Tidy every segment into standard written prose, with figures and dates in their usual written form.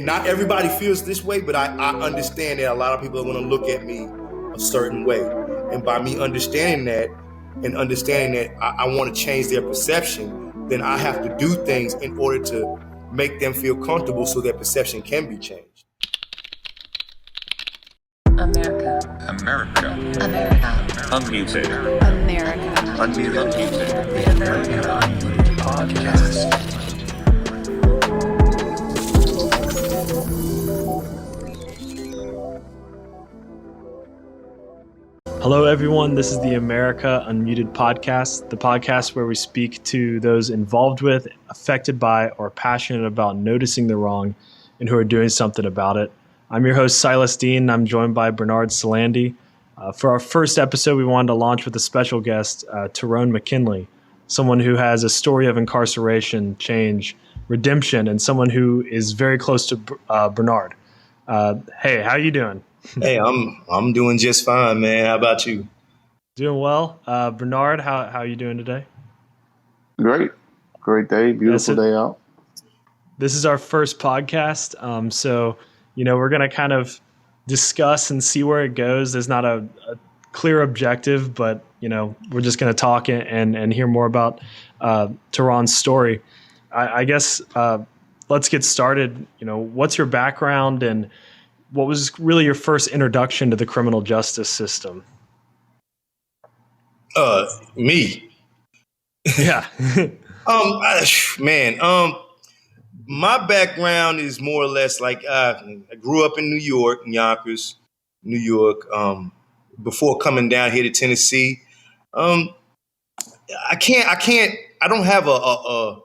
Not everybody feels this way, but I understand that a lot of people are going to look at me a certain way. And by me understanding that and understanding that I want to change their perception, then I have to do things in order to make them feel comfortable so their perception can be changed. America. Unmuted. America. Unmuted. The America Unmuted Podcast. Hello, everyone. This is the America Unmuted Podcast, the podcast where we speak to those involved with, affected by, or passionate about noticing the wrong and who are doing something about it. I'm your host, Silas Dean, and I'm joined by Bernard Salandi. For our first episode, we wanted to launch with a special guest, Tyrone McKinley, someone who has a story of incarceration, change, redemption, and someone who is very close to Bernard. Hey, how you doing? Hey, I'm doing just fine, man. How about you? Doing well. Bernard, how are you doing today? Great day, beautiful day out. This is our first podcast, so we're going to kind of discuss and see where it goes. There's not a clear objective, but we're just going to talk and hear more about Tyrone's story. I guess let's get started. What's your background and what was really your first introduction to the criminal justice system? Me. Yeah. My background is more or less like I grew up in New York, in Yonkers, New York. Before coming down here to Tennessee, I don't have a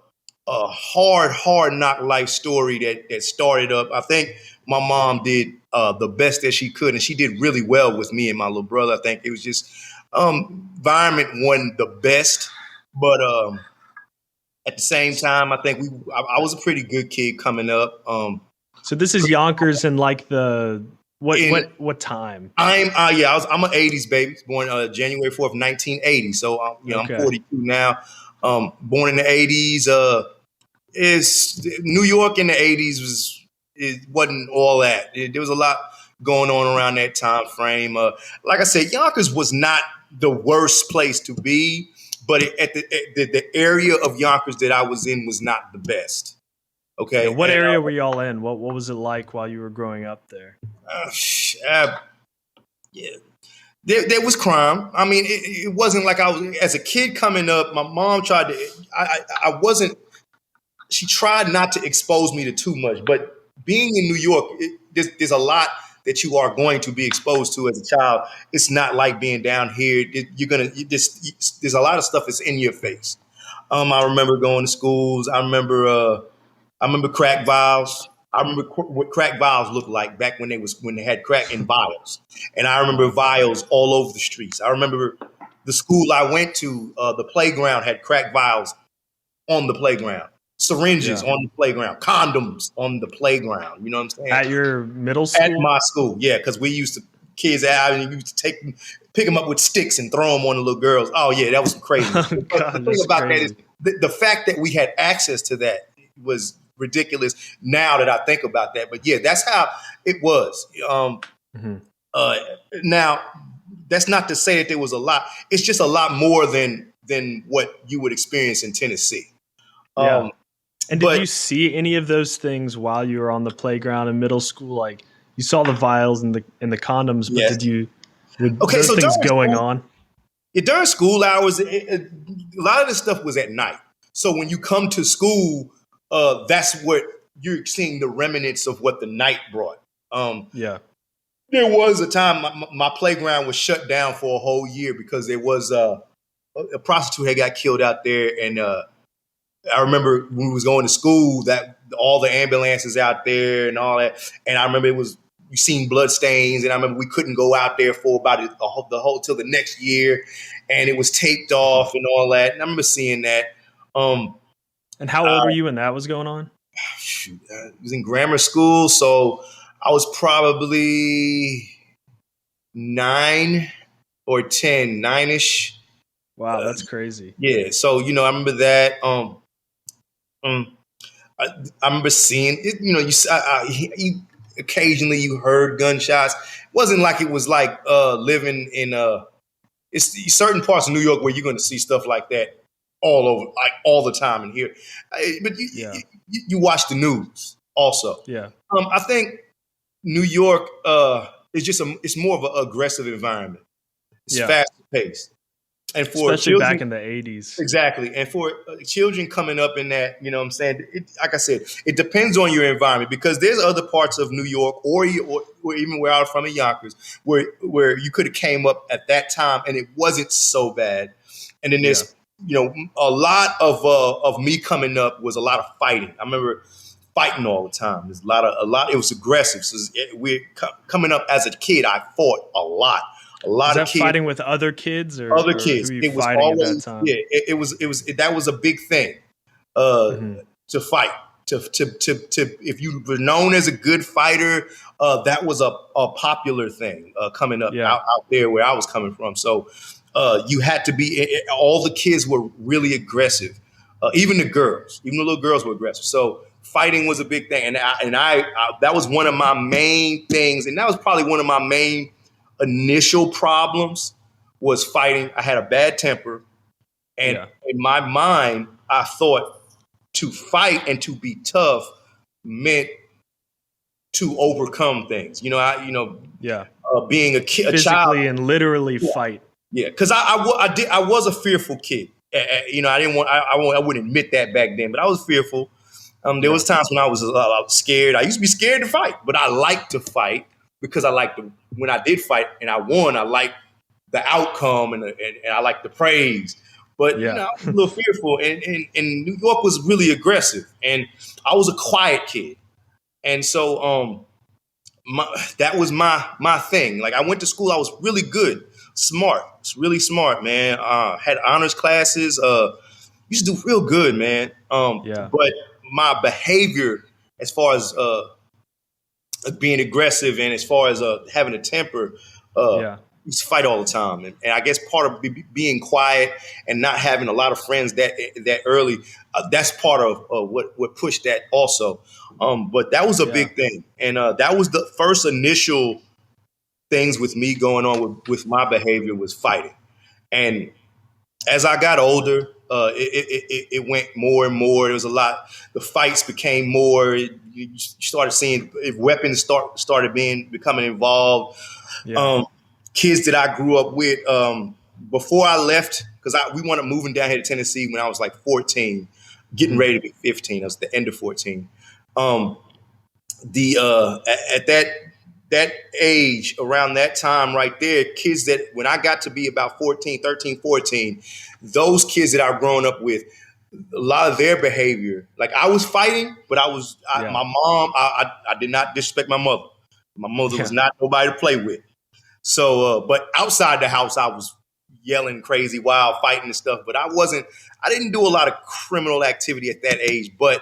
hard knock life story that started up. I think my mom did the best that she could, and she did really well with me and my little brother. I think it was just environment wasn't the best, but at the same time, I think I was a pretty good kid coming up. So this is Yonkers in like the what time? I'm an '80s baby, born January 4th, 1980. So okay. I'm 42 now. Born in the '80s. Is New York in the '80s it wasn't all that. There was a lot going on around that time frame. Like I said, Yonkers was not the worst place to be, but the area of Yonkers that I was in was not the best. Okay. What area were y'all in? What was it like while you were growing up there? There was crime. I mean, it wasn't like I was, as a kid coming up, my mom tried to, she tried not to expose me to too much, but being in New York, there's a lot that you are going to be exposed to as a child. It's not like being down here. There's a lot of stuff that's in your face. I remember going to schools. I remember crack vials. I remember what crack vials looked like back when they had crack in vials. And I remember vials all over the streets. I remember the school I went to, the playground had crack vials on the playground. Syringes on the playground, condoms on the playground. You know what I'm saying? At your middle school? At my school, yeah, because we used to, kids out and you used to pick them up with sticks and throw them on the little girls. Oh, yeah, that was crazy. God, the thing about crazy. That is the fact that we had access to that was ridiculous now that I think about that. But yeah, that's how it was. Now, that's not to say that there was a lot. It's just a lot more than what you would experience in Tennessee. Yeah. And did you see any of those things while you were on the playground in middle school? Like you saw the vials and the condoms, but were those things going on? Yeah, during school hours, a lot of this stuff was at night. So when you come to school, that's what you're seeing, the remnants of what the night brought. There was a time my playground was shut down for a whole year because there was a prostitute had got killed out there, and I remember when we was going to school that all the ambulances out there and all that. And I remember you seen blood stains, and I remember we couldn't go out there for about the whole till the next year, and it was taped off and all that. And I remember seeing that. And how old were you when that was going on? I was in grammar school, so I was probably 9 or 10, 9-ish. Wow, that's crazy. Yeah, so I remember that. I remember seeing it. You know, occasionally you heard gunshots. It wasn't like it was like living in it's certain parts of New York where you're going to see stuff like that all over, like all the time in here. But you watch the news also. Yeah. I think New York is it's more of an aggressive environment. It's fast paced. And for especially children, back in the 80s. Exactly. And for children coming up in that, you know what I'm saying? Like I said, it depends on your environment, because there's other parts of New York or even where I was from in Yonkers where you could have came up at that time and it wasn't so bad. And then there's, a lot of me coming up was a lot of fighting. I remember fighting all the time. There's a lot. It was aggressive. So coming up as a kid, I fought a lot. A lot of kids fighting with other kids or other kids. Who It was always at that time? Yeah. That was a big thing to fight. To if you were known as a good fighter, that was a popular thing coming up out there where I was coming from. So you had to be. All the kids were really aggressive. Even the little girls were aggressive. So fighting was a big thing, and I that was one of my main things, and that was probably one of my main initial problems was fighting. I had a bad temper, and in my mind, I thought to fight and to be tough meant to overcome things. Being a kid, physically a child, and literally fight. Yeah, because I was a fearful kid. I wouldn't admit that back then, but I was fearful. There was times when I was scared. I used to be scared to fight, but I liked to fight because when I did fight and I won, I liked the outcome and I liked the praise. But I was a little fearful, and New York was really aggressive, and I was a quiet kid, and so that was my thing. Like, I went to school, I was really good, smart, really smart, man. Had honors classes, used to do real good, man. But my behavior, as far as being aggressive and as far as having a temper, used to fight all the time. And I guess part of being quiet and not having a lot of friends that early, that's part of what pushed that also. But that was a big thing. And that was the first initial things with me going on with my behavior was fighting. And as I got older, it went more and more. There was a lot. The fights became more. You started seeing weapons started becoming involved. Kids that I grew up with before I left, because we wound up moving down here to Tennessee when I was like 14, getting ready to be 15. That was the end of 14. At that age, around that time right there, kids that when I got to be about 13, 14, those kids that I've grown up with, a lot of their behavior, like I was fighting, but my mom, I did not disrespect my mother. My mother was not nobody to play with. So, but outside the house, I was yelling crazy, wild, fighting and stuff. But I didn't do a lot of criminal activity at that age. But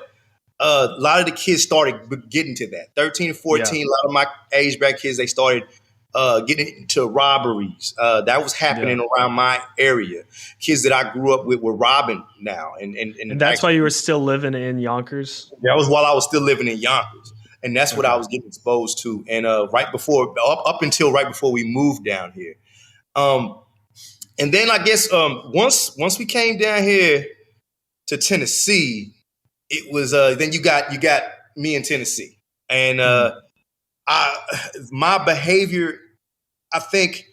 a lot of the kids started getting to that. 13 and 14, a lot of my age bracket kids, they started getting into robberies. That was happening around my area. Kids that I grew up with were robbing now. And that's why you were still living in Yonkers? That was while I was still living in Yonkers. And that's what I was getting exposed to. And up until right before we moved down here. And then I guess once we came down here to Tennessee, it was then you got me in Tennessee. And my behavior, I think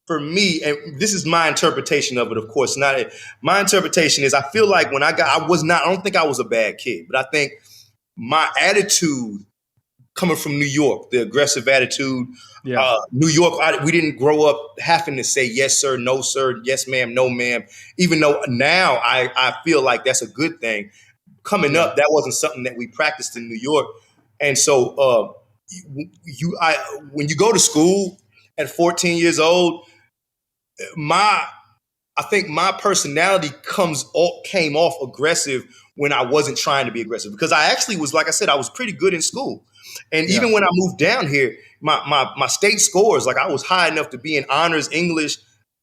for me, and this is my interpretation of it, of course, my interpretation is I feel like I don't think I was a bad kid, but I think my attitude coming from New York, the aggressive attitude, New York, we didn't grow up having to say yes, sir, no, sir, yes, ma'am, no, ma'am, even though now I feel like that's a good thing. Coming up, that wasn't something that we practiced in New York. And so when you go to school at 14 years old, I think my personality came off aggressive when I wasn't trying to be aggressive, because I actually was, like I said, I was pretty good in school. And even when I moved down here, my state scores, like I was high enough to be in honors English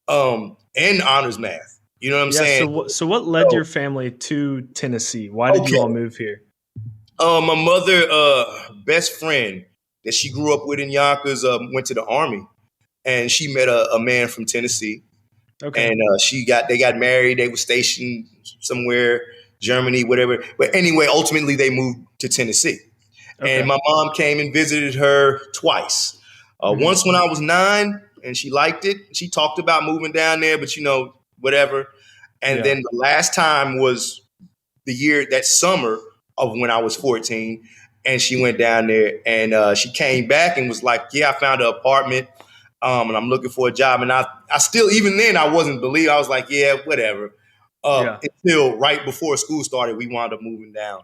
and honors math. You know what I'm saying? So what led your family to Tennessee? Why did you all move here? My mother, best friend that she grew up with in Yonkers, went to the Army, and she met a man from Tennessee, Okay. and they got married. They were stationed somewhere, Germany, whatever. But anyway, ultimately they moved to Tennessee, and Okay. my mom came and visited her twice. Once when I was 9, and she liked it. She talked about moving down there, but whatever. And then the last time was that summer of when I was 14, and she went down there, and she came back and was like, "Yeah, I found an apartment, and I'm looking for a job." And I still, even then, I wasn't believing. I was like, "Yeah, whatever." Until right before school started, we wound up moving down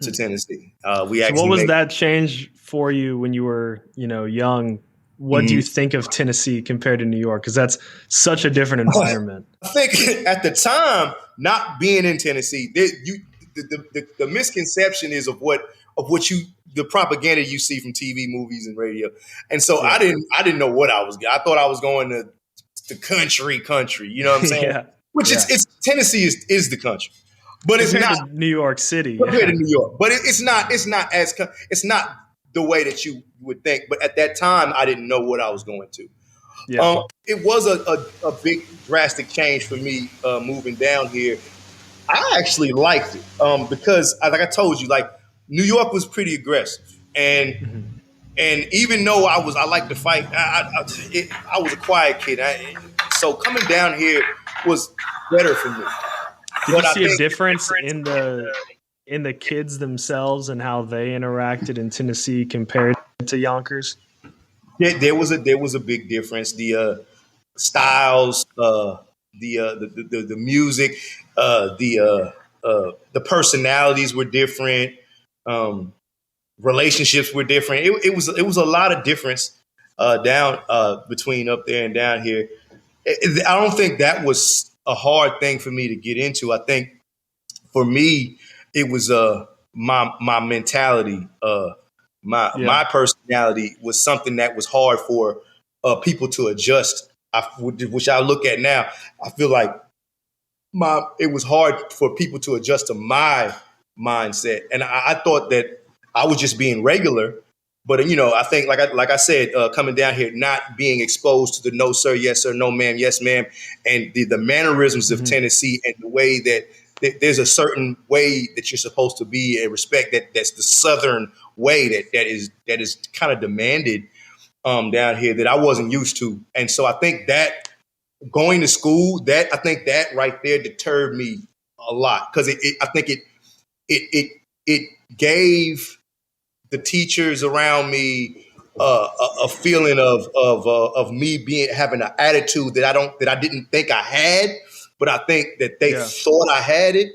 to Tennessee. So what was that change for you when you were, young? What do you think of Tennessee compared to New York? Because that's such a different environment. I think at the time, not being in Tennessee, the misconception is of what the propaganda you see from TV, movies, and radio, and so I didn't know what I was. I thought I was going to country. You know what I'm saying? Which it's Tennessee is the country, but compared it's not to New York City. Compared to New York, but it's not the way that you would think. But at that time, I didn't know what I was going to. It was a big drastic change for me moving down here. I actually liked it because, like I told you, like New York was pretty aggressive, and even though I liked to fight, I was a quiet kid. So coming down here was better for me. Did you see a difference in the kids themselves and how they interacted in Tennessee compared to Yonkers? Yeah, there was a big difference. The styles, the music, the personalities were different. Relationships were different. It was a lot of difference down between up there and down here. I don't think that was a hard thing for me to get into. I think for me, it was my mentality, my personality was something that was hard for people to adjust. Which I look at now, I feel like it was hard for people to adjust to my mindset, and I thought that I was just being regular. But I think, like I said, coming down here, not being exposed to the no sir, yes sir, no ma'am, yes ma'am, and the mannerisms of Tennessee, and the way that there's a certain way that you're supposed to be and respect that's the Southern way that is kind of demanded down here that I wasn't used to. And so I think that going to school, I think that right there deterred me a lot, because I think it gave the teachers around me a feeling of me having an attitude that I didn't think I had, but I think that they thought I had it.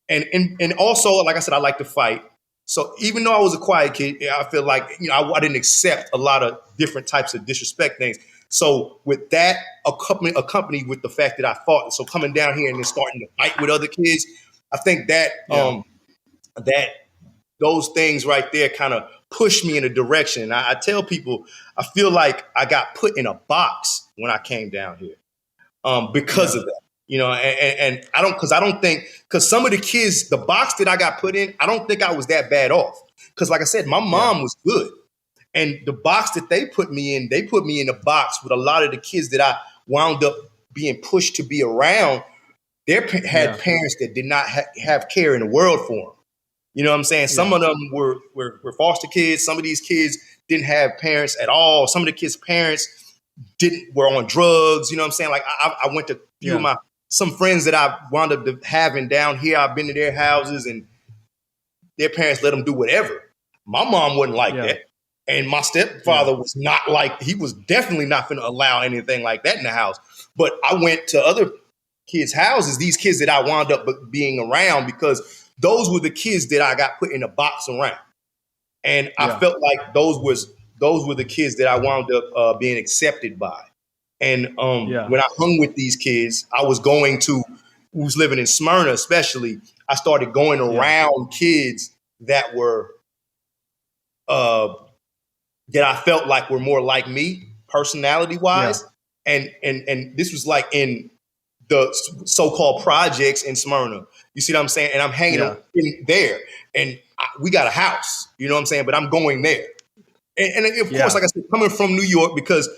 And also, like I said, I like to fight. So even though I was a quiet kid, I feel like I didn't accept a lot of different types of disrespect things. So with that accompanied with the fact that I fought, so coming down here and then starting to fight with other kids, I think that that those things right there kind of pushed me in a direction. And I tell people, I feel like I got put in a box when I came down here because of that. And I don't think some of the kids, the box that I got put in, I don't think I was that bad off. Because like I said, my mom was good. And the box that they put me in a box with a lot of the kids that I wound up being pushed to be around. They had parents that did not have care in the world for them. You know what I'm saying? Some of them were foster kids. Some of these kids didn't have parents at all. Some of the kids' parents were on drugs. You know what I'm saying? Like I went to some friends that I wound up having down here. I've been to their houses, and their parents let them do whatever. My mom wasn't like that. And my stepfather was not like, he was definitely not going to allow anything like that in the house. But I went to other kids' houses, these kids that I wound up being around, because those were the kids that I got put in a box around. And I felt like those were the kids that I wound up being accepted by. And when I hung with these kids, I was who was living in Smyrna especially, I started going around kids that were that I felt like were more like me personality wise. And this was like in the so-called projects in Smyrna. You see what I'm saying? And I'm hanging in there. And we got a house, you know what I'm saying? But I'm going there. And of course, like I said, coming from New York, because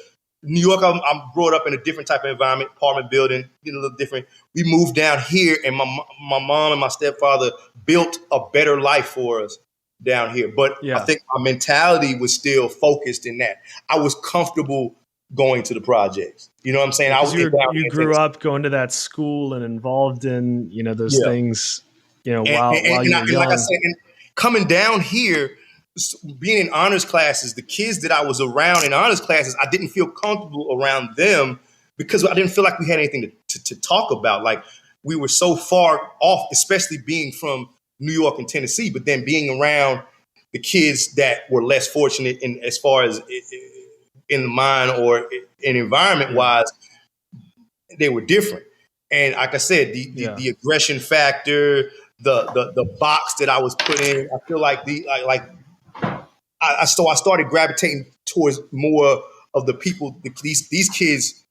New York, I'm brought up in a different type of environment, apartment building, a little different. We moved down here, and my mom and my stepfather built a better life for us down here. But I think my mentality was still focused in that. I was comfortable going to the projects. You know what I'm saying? You grew up going to that school and involved in, those things, while you were young. Like I said, and coming down here, being in honors classes, the kids that I was around in honors classes, I didn't feel comfortable around them because I didn't feel like we had anything to talk about. Like we were so far off, especially being from New York and Tennessee, but then being around the kids that were less fortunate in as far as in the mind or in environment wise, they were different. And like I said, the aggression factor, the box that I was put in, I feel like I started gravitating towards more of the people. These kids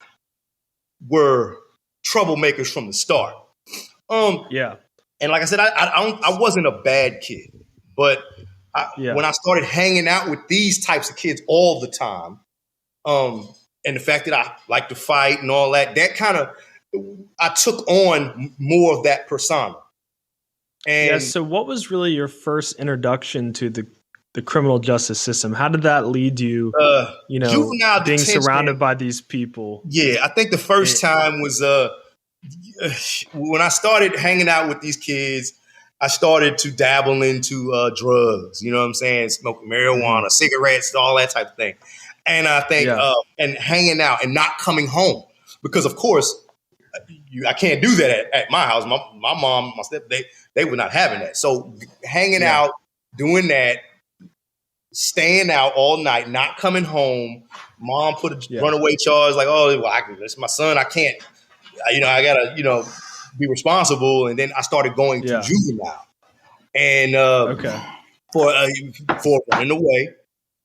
were troublemakers from the start. And like I said, I wasn't a bad kid, but when I started hanging out with these types of kids all the time, and the fact that I like to fight and all that kind of, I took on more of that persona. And so what was really your first introduction to the criminal justice system? How did that lead you, juvenile being detention, surrounded by these people? Yeah, I think the first time was when I started hanging out with these kids, I started to dabble into drugs, you know what I'm saying? Smoking marijuana, cigarettes, all that type of thing. And I think, and hanging out and not coming home because of course I can't do that at my house. My mom, my step, they were not having that. So hanging out, doing that, staying out all night, not coming home. Mom put a runaway charge like, oh, well, it's my son. I can't, I gotta, be responsible. And then I started going to juvenile, and for running away.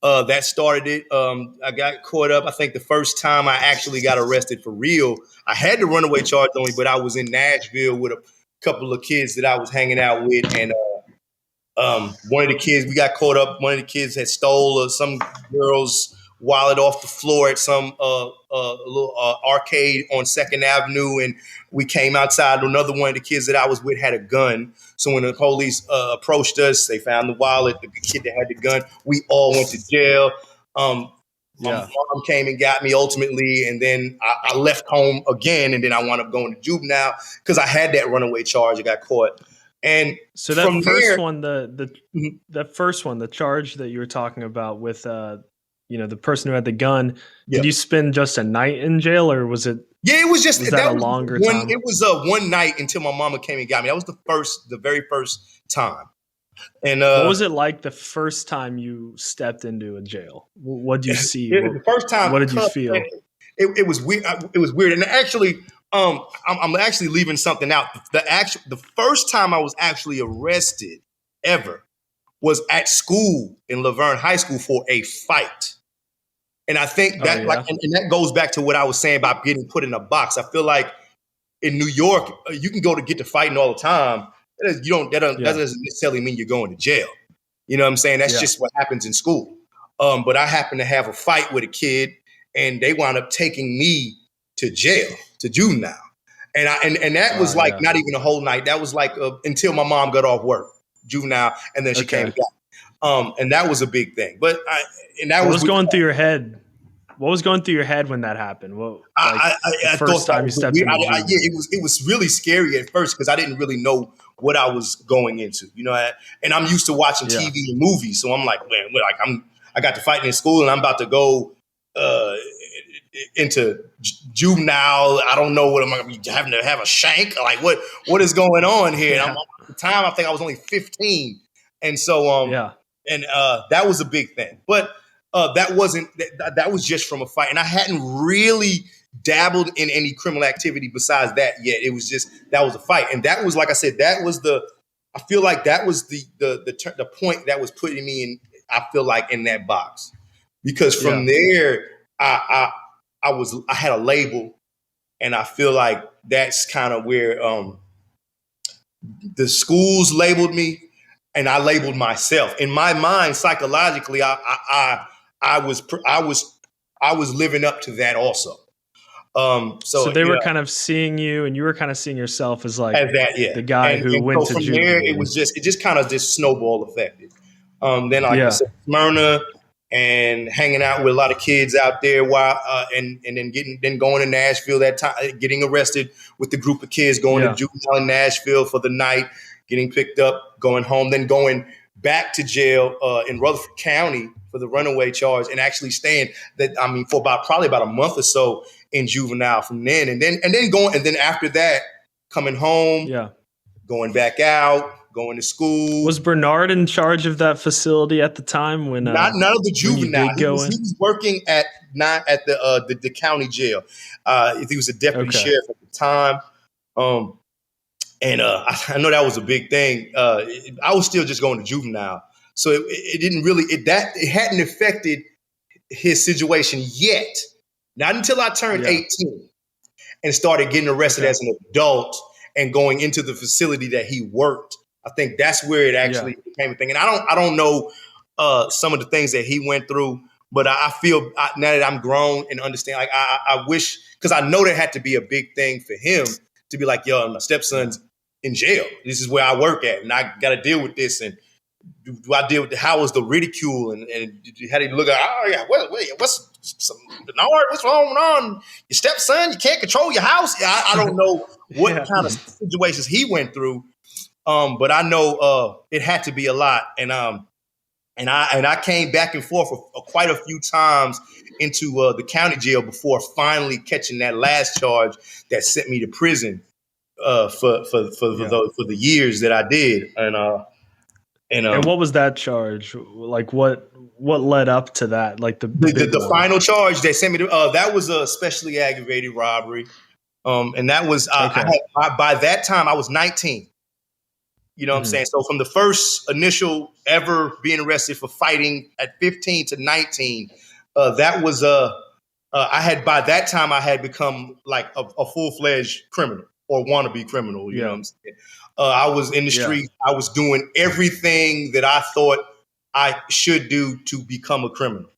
That started it. I got caught up. I think the first time I actually got arrested for real, I had the runaway charge on me, but I was in Nashville with a couple of kids that I was hanging out with, and one of the kids, we got caught up. One of the kids had stole some girl's wallet off the floor at some little arcade on 2nd Avenue. And we came outside. Another one of the kids that I was with had a gun. So when the police approached us, they found the wallet, the kid that had the gun. We all went to jail. My mom came and got me ultimately. And then I left home again. And then I wound up going to juvenile because I had that runaway charge. I got caught. And so that first one, the first one, the charge that you were talking about with, the person who had the gun, did you spend just a night in jail or was it? Yeah, it was just that a longer time? It was one night until my mama came and got me. That was the very first time. And what was it like the first time you stepped into a jail? What did you see? The first time, what did you feel? It was weird. It was weird, and actually, I'm actually leaving something out. The first time I was actually arrested ever was at school in Laverne High School for a fight. And I think that and that goes back to what I was saying about getting put in a box. I feel like in New York, you can go to get to fighting all the time. That doesn't necessarily mean you're going to jail. You know what I'm saying? That's just what happens in school. But I happened to have a fight with a kid and they wound up taking me to jail, to juvenile. And that was not even a whole night. That was like until my mom got off work, juvenile, and then she came and got me. And that was a big thing. But what was going through your head? What was going through your head when that happened? The first time you stepped in? It was really scary at first because I didn't really know what I was going into, and I'm used to watching TV and movies. So I'm like, man, I got to fight in school and I'm about to go into juvenile. I don't know what I'm going to be having to have a shank. Like what is going on here? And at the time, I think I was only 15. And so, and that was a big thing, but that was just from a fight. And I hadn't really dabbled in any criminal activity besides that yet. It was just, that was a fight. And that was, like I said, I feel like that was the point that was putting me in, I feel like, in that box, because from there, I had a label, and I feel like that's kind of where the schools labeled me. and I labeled myself. In my mind, psychologically, I was living up to that also. So they were kind of seeing you, and you were kind of seeing yourself as like the guy who went to from juvenile. there, it just kind of this snowball affected. Then like I said, Smyrna, and hanging out with a lot of kids out there while and then going to Nashville that time, getting arrested with the group of kids, going to juvenile in Nashville for the night, getting picked up, going home, then going back to jail in Rutherford County for the runaway charge, and actually staying for probably about a month or so in juvenile from then, and then after that, coming home, going back out, going to school. Was Bernard in charge of that facility at the time when none of the juvenile? He was working at the county jail. He was a deputy sheriff at the time. I know that was a big thing. I was still just going to juvenile, so it didn't really it hadn't affected his situation yet. Not until I turned 18 and started getting arrested as an adult and going into the facility that he worked. I think that's where it actually became a thing. And I don't know some of the things that he went through, but I feel now that I'm grown and understand, like I wish, because I know there had to be a big thing for him to be like, yo, my stepson's in jail. This is where I work at, and I got to deal with this. And do I deal with how was the ridicule and how did he look at? Bernard, what's going on? Your stepson, you can't control your house. I don't know what kind of situations he went through, but I know it had to be a lot. And I came back and forth quite a few times into the county jail before finally catching that last charge that sent me to prison for the years that I did. And what was that charge? Like what led up to that? Like the final charge they sent me to that was a specially aggravated robbery. And that was by that time I was 19. You know what I'm saying? So from the first initial ever being arrested for fighting at 15 to 19, that was by that time I had become like a full-fledged criminal or wannabe criminal. You know what I'm saying? I was in the street. I was doing everything that I thought I should do to become a criminal.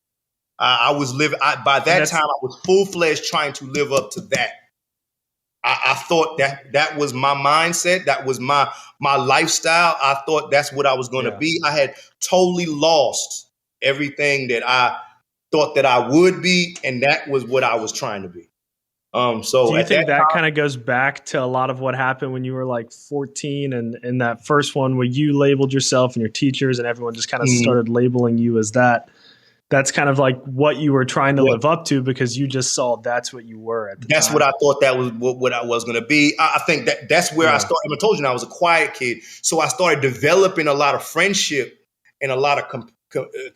I was living. By that time, I was full-fledged trying to live up to that. I thought that was my mindset. That was my lifestyle. I thought that's what I was going to be. I had totally lost everything that I thought that I would be, and that was what I was trying to be. So do you think that kind of goes back to a lot of what happened when you were like 14 and that first one where you labeled yourself and your teachers and everyone just kind of started labeling you as that? That's kind of like what you were trying to live up to because you just saw that's what you were at the time. That's what I thought that was what I was going to be. I think that's where I started. I told you I was a quiet kid. So I started developing a lot of friendship and a lot of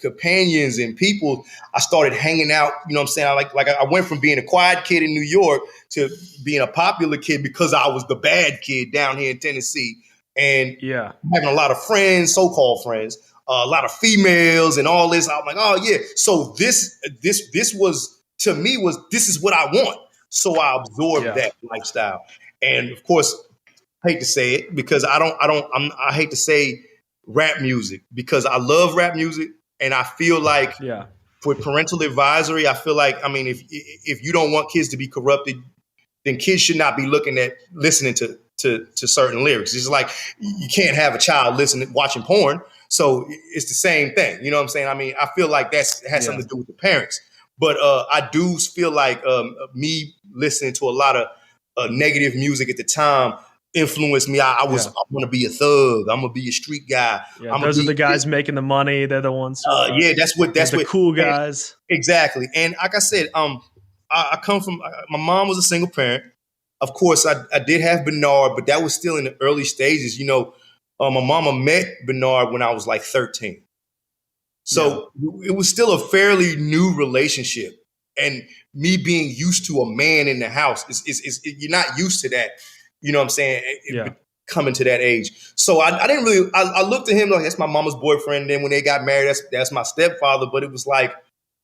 companions and people. I started hanging out, you know what I'm saying? I went from being a quiet kid in New York to being a popular kid because I was the bad kid down here in Tennessee. And having a lot of friends, so-called friends, a lot of females and all this. I'm like, oh yeah. So this was, to me, this is what I want. So I absorbed that lifestyle. And of course, I hate to say it because I hate to say rap music because I love rap music. And I feel like for parental advisory, I feel like, I mean, if you don't want kids to be corrupted, then kids should not be listening to certain lyrics. It's like you can't have a child watching porn. So it's the same thing. You know what I'm saying? I mean, I feel like that has something to do with the parents. But I do feel like me listening to a lot of negative music at the time influenced me. I want to be a thug. I'm going to be a street guy. Yeah, those are the guys making the money. They're the ones. That's the cool guys. Exactly. And like I said, I come from, my mom was a single parent. Of course, I did have Bernard, but that was still in the early stages. You know, my mama met Bernard when I was like 13. So it was still a fairly new relationship. And me being used to a man in the house, is you're not used to that. You know what I'm saying? Coming to that age. So I didn't really, I looked at him like, that's my mama's boyfriend. Then when they got married, that's my stepfather. But it was like,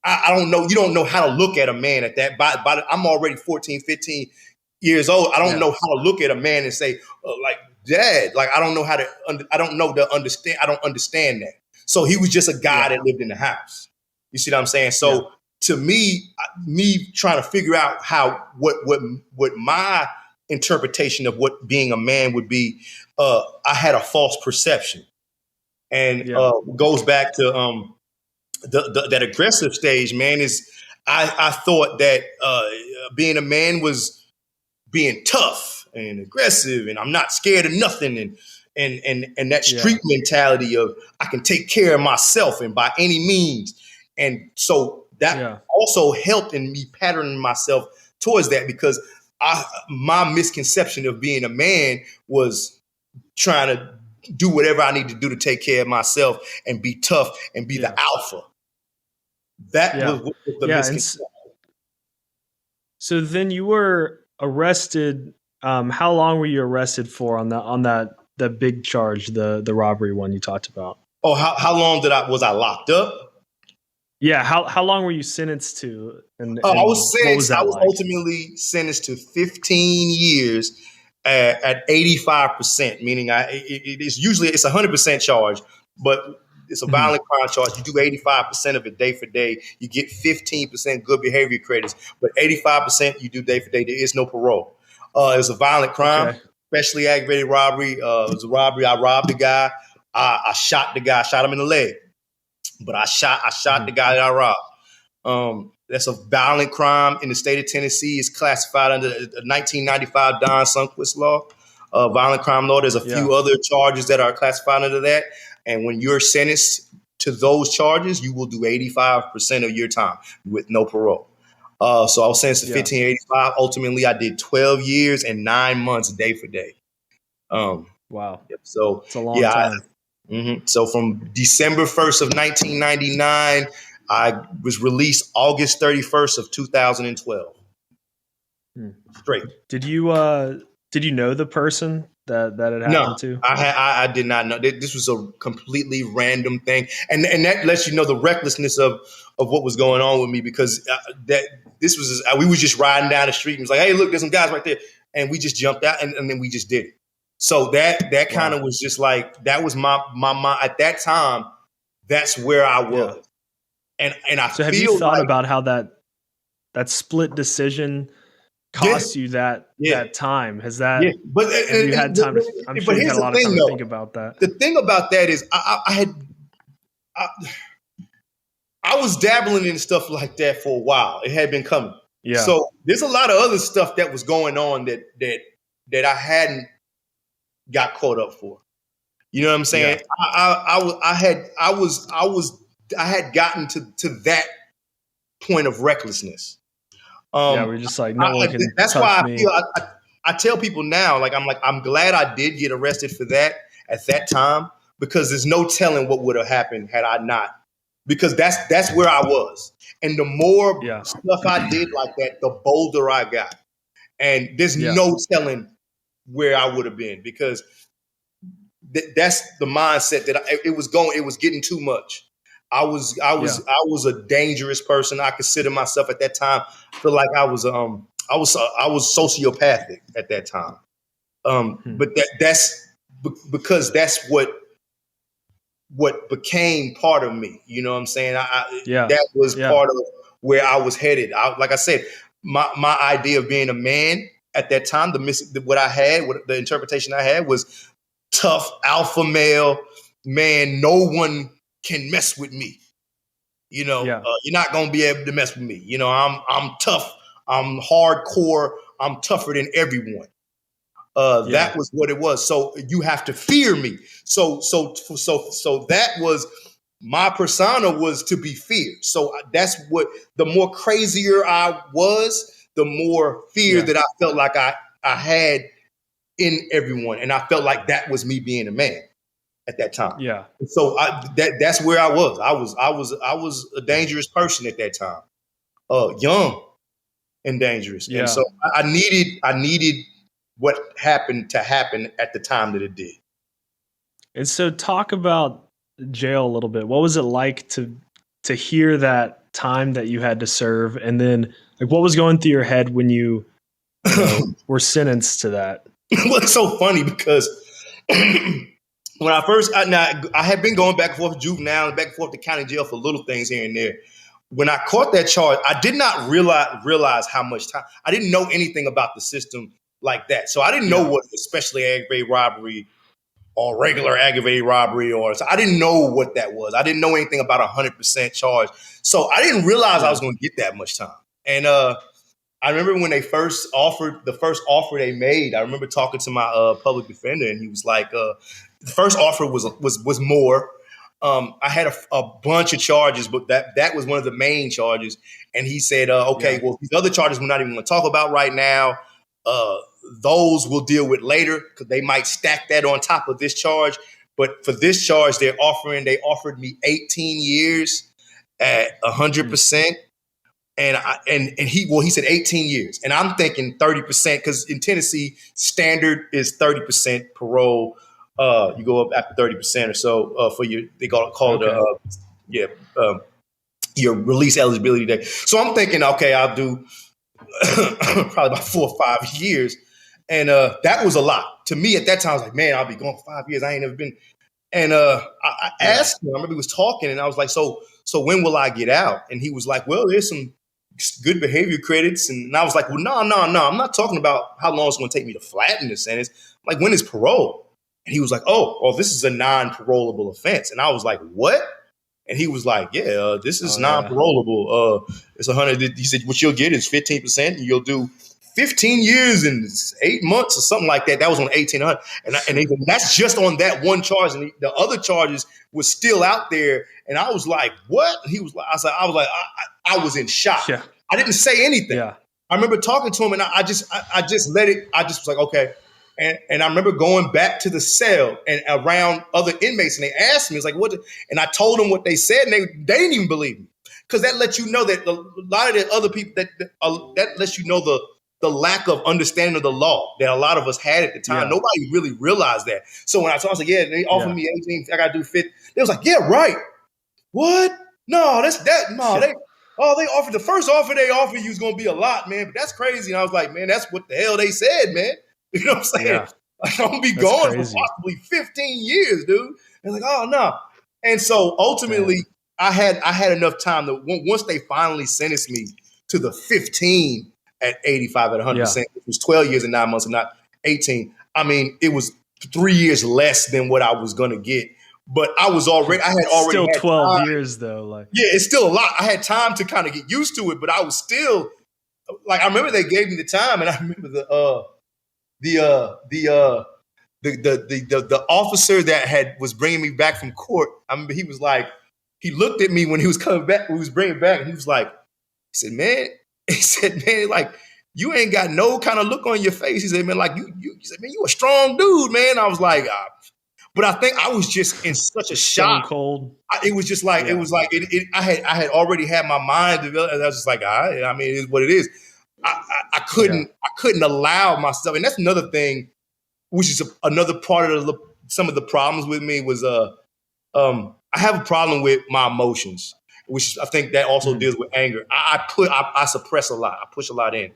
I don't know. You don't know how to look at a man at that. I'm already 14, 15 years old. I don't know how to look at a man and say, like, dad. Like, I don't know how to, I don't know to understand. I don't understand that. So he was just a guy that lived in the house. You see what I'm saying? So to me, me trying to figure out what my interpretation of what being a man would be, I had a false perception. And goes back to that aggressive stage, man, is I thought that being a man was being tough and aggressive, and I'm not scared of nothing, and that street mentality of I can take care of myself and by any means. And so that also helped in me patterning myself towards that, because my misconception of being a man was trying to do whatever I need to do to take care of myself and be tough and be the alpha. That was the misconception. So then you were arrested. How long were you arrested for on the big charge, the robbery one you talked about? Oh, how long was I locked up? Yeah, how long were you sentenced to? And I was ultimately sentenced to 15 years at 85%, meaning it's 100% charge, but it's a violent crime charge. You do 85% of it day for day. You get 15% good behavior credits, but 85% you do day for day. There is no parole. It was a violent crime, especially aggravated robbery. It was a robbery. I robbed the guy. I shot the guy. Shot him in the leg, but I shot the guy that I robbed. That's a violent crime in the state of Tennessee. It's classified under the 1995 Don Sunquist law, violent crime law. There's a few other charges that are classified under that. And when you're sentenced to those charges, you will do 85% of your time with no parole. So I was sentenced to 1585. Ultimately, I did 12 years and 9 months day for day. Wow. So it's a long time. So from December 1st of 1999, I was released August 31st of 2012. Straight. Did you know the person that it happened to? I did not know. This was a completely random thing, and that lets you know the recklessness of what was going on with me, because we was just riding down the street and was like, hey, look, there's some guys right there, and we just jumped out and then we just did it. So that kind of was just like, that was my mind at that time. That's where I was. And I so have you thought about how that split decision cost you that time? Has that? But have you had time? I'm sure you had a lot of time to think about that. The thing about that is, I was dabbling in stuff like that for a while. It had been coming. Yeah. So there's a lot of other stuff that was going on that I hadn't got caught up for. You know what I'm saying? Yeah. I had gotten to that point of recklessness. We're just like, no one can that's touch why me. I feel I tell people now, I'm glad I did get arrested for that at that time, because there's no telling what would have happened had I not, because that's where I was. And the more stuff I did like that, the bolder I got. And there's no telling where I would have been, because that's the mindset that it was getting too much. I was a dangerous person. I consider myself at that time, feel like I was sociopathic at that time. But that's because that's what became part of me. You know what I'm saying? That was part of where I was headed. Like I said, my idea of being a man at that time, the interpretation I had was tough alpha male man. No one can mess with me. You know, you're not going to be able to mess with me. You know, I'm tough. I'm hardcore. I'm tougher than everyone. That was what it was. So you have to fear me. So that was my persona, was to be feared. So that's what, the more crazier I was, the more fear that I felt like I had in everyone. And I felt like that was me being a man at that time. Yeah. So that's where I was. I was a dangerous person at that time. Young and dangerous. Yeah. And so I needed what happened to happen at the time that it did. And so talk about jail a little bit. What was it like to hear that time that you had to serve? And then like, what was going through your head when you were sentenced to that? Well, it's so funny because when I first, I had been going back and forth to juvenile and back and forth to county jail for little things here and there. When I caught that charge, I did not realize how much time. I didn't know anything about the system like that. So I didn't know what especially aggravated robbery or regular aggravated robbery so I didn't know what that was. I didn't know anything about 100% charge. So I didn't realize I was going to get that much time. And I remember when they first offered, the first offer they made, I remember talking to my public defender, and he was like, the first offer was more. I had a bunch of charges, but that was one of the main charges. And he said, well, these other charges we're not even going to talk about right now. Those we'll deal with later because they might stack that on top of this charge. But for this charge, they offered me 18 years at 100%. And he said 18 years. And I'm thinking 30% because in Tennessee, standard is 30% parole. You go up after 30% or so for your, they call it your release eligibility day. So I'm thinking, okay, I'll do probably about 4 or 5 years. And that was a lot. To me at that time, I was like, man, I'll be going for 5 years. I ain't never been. And I asked him, I remember he was talking and I was like, so when will I get out? And he was like, well, there's some good behavior credits. And I was like, well, no. I'm not talking about how long it's going to take me to flatten the sentence. I'm like, when is parole? And he was like, oh, this is a non-parolable offense. And I was like, what? And he was like, yeah, this is non-parolable. It's 100. He said, what you'll get is 15%. And you'll do 15 years and 8 months or something like that. That was on 1,800. And that's just on that one charge. And the other charges were still out there. And I was like, what? And he was like, I was in shock. Yeah. I didn't say anything. Yeah. I remember talking to him and I just let it. I just was like, okay. And I remember going back to the cell and around other inmates, and they asked me, it's like, what? And I told them what they said, and they didn't even believe me, because that lets you know that a lot of the other people that lets you know the lack of understanding of the law that a lot of us had at the time. Yeah. Nobody really realized that. So when I told them, I was like, yeah, they offered me 18, I got to do 50. They was like, yeah, right. What? No, that's that. No, they offered the first offer they offered you was going to be a lot, man. But that's crazy. And I was like, man, that's what the hell they said, man. You know what I'm saying? Yeah. Like, I'm going to be gone for possibly 15 years, dude. And like, oh, no. And so ultimately, I had enough time that once they finally sentenced me to the 15 at 85 at 100%, which was 12 years and 9 months and not 18. I mean, it was 3 years less than what I was going to get. But I had already still had 12 time. Years though. Like, yeah, it's still a lot. I had time to kind of get used to it, but I was still like, I remember they gave me the time, and I remember the officer that was bringing me back from court. I remember he was like, he looked at me when he was coming back, when he was bringing back, and he was like, he said, man, like, you ain't got no kind of look on your face. He said, man, like he said, man, you a strong dude, man. I was like, but I think I was just in such a shock. Cold. It was just like, it was like, I had already had my mind developed, and I was just like, I mean, it is what it is. I couldn't allow myself, and that's another thing, which is another part of some of the problems with me was I have a problem with my emotions, which I think that also deals with anger. I suppress a lot. I push a lot in.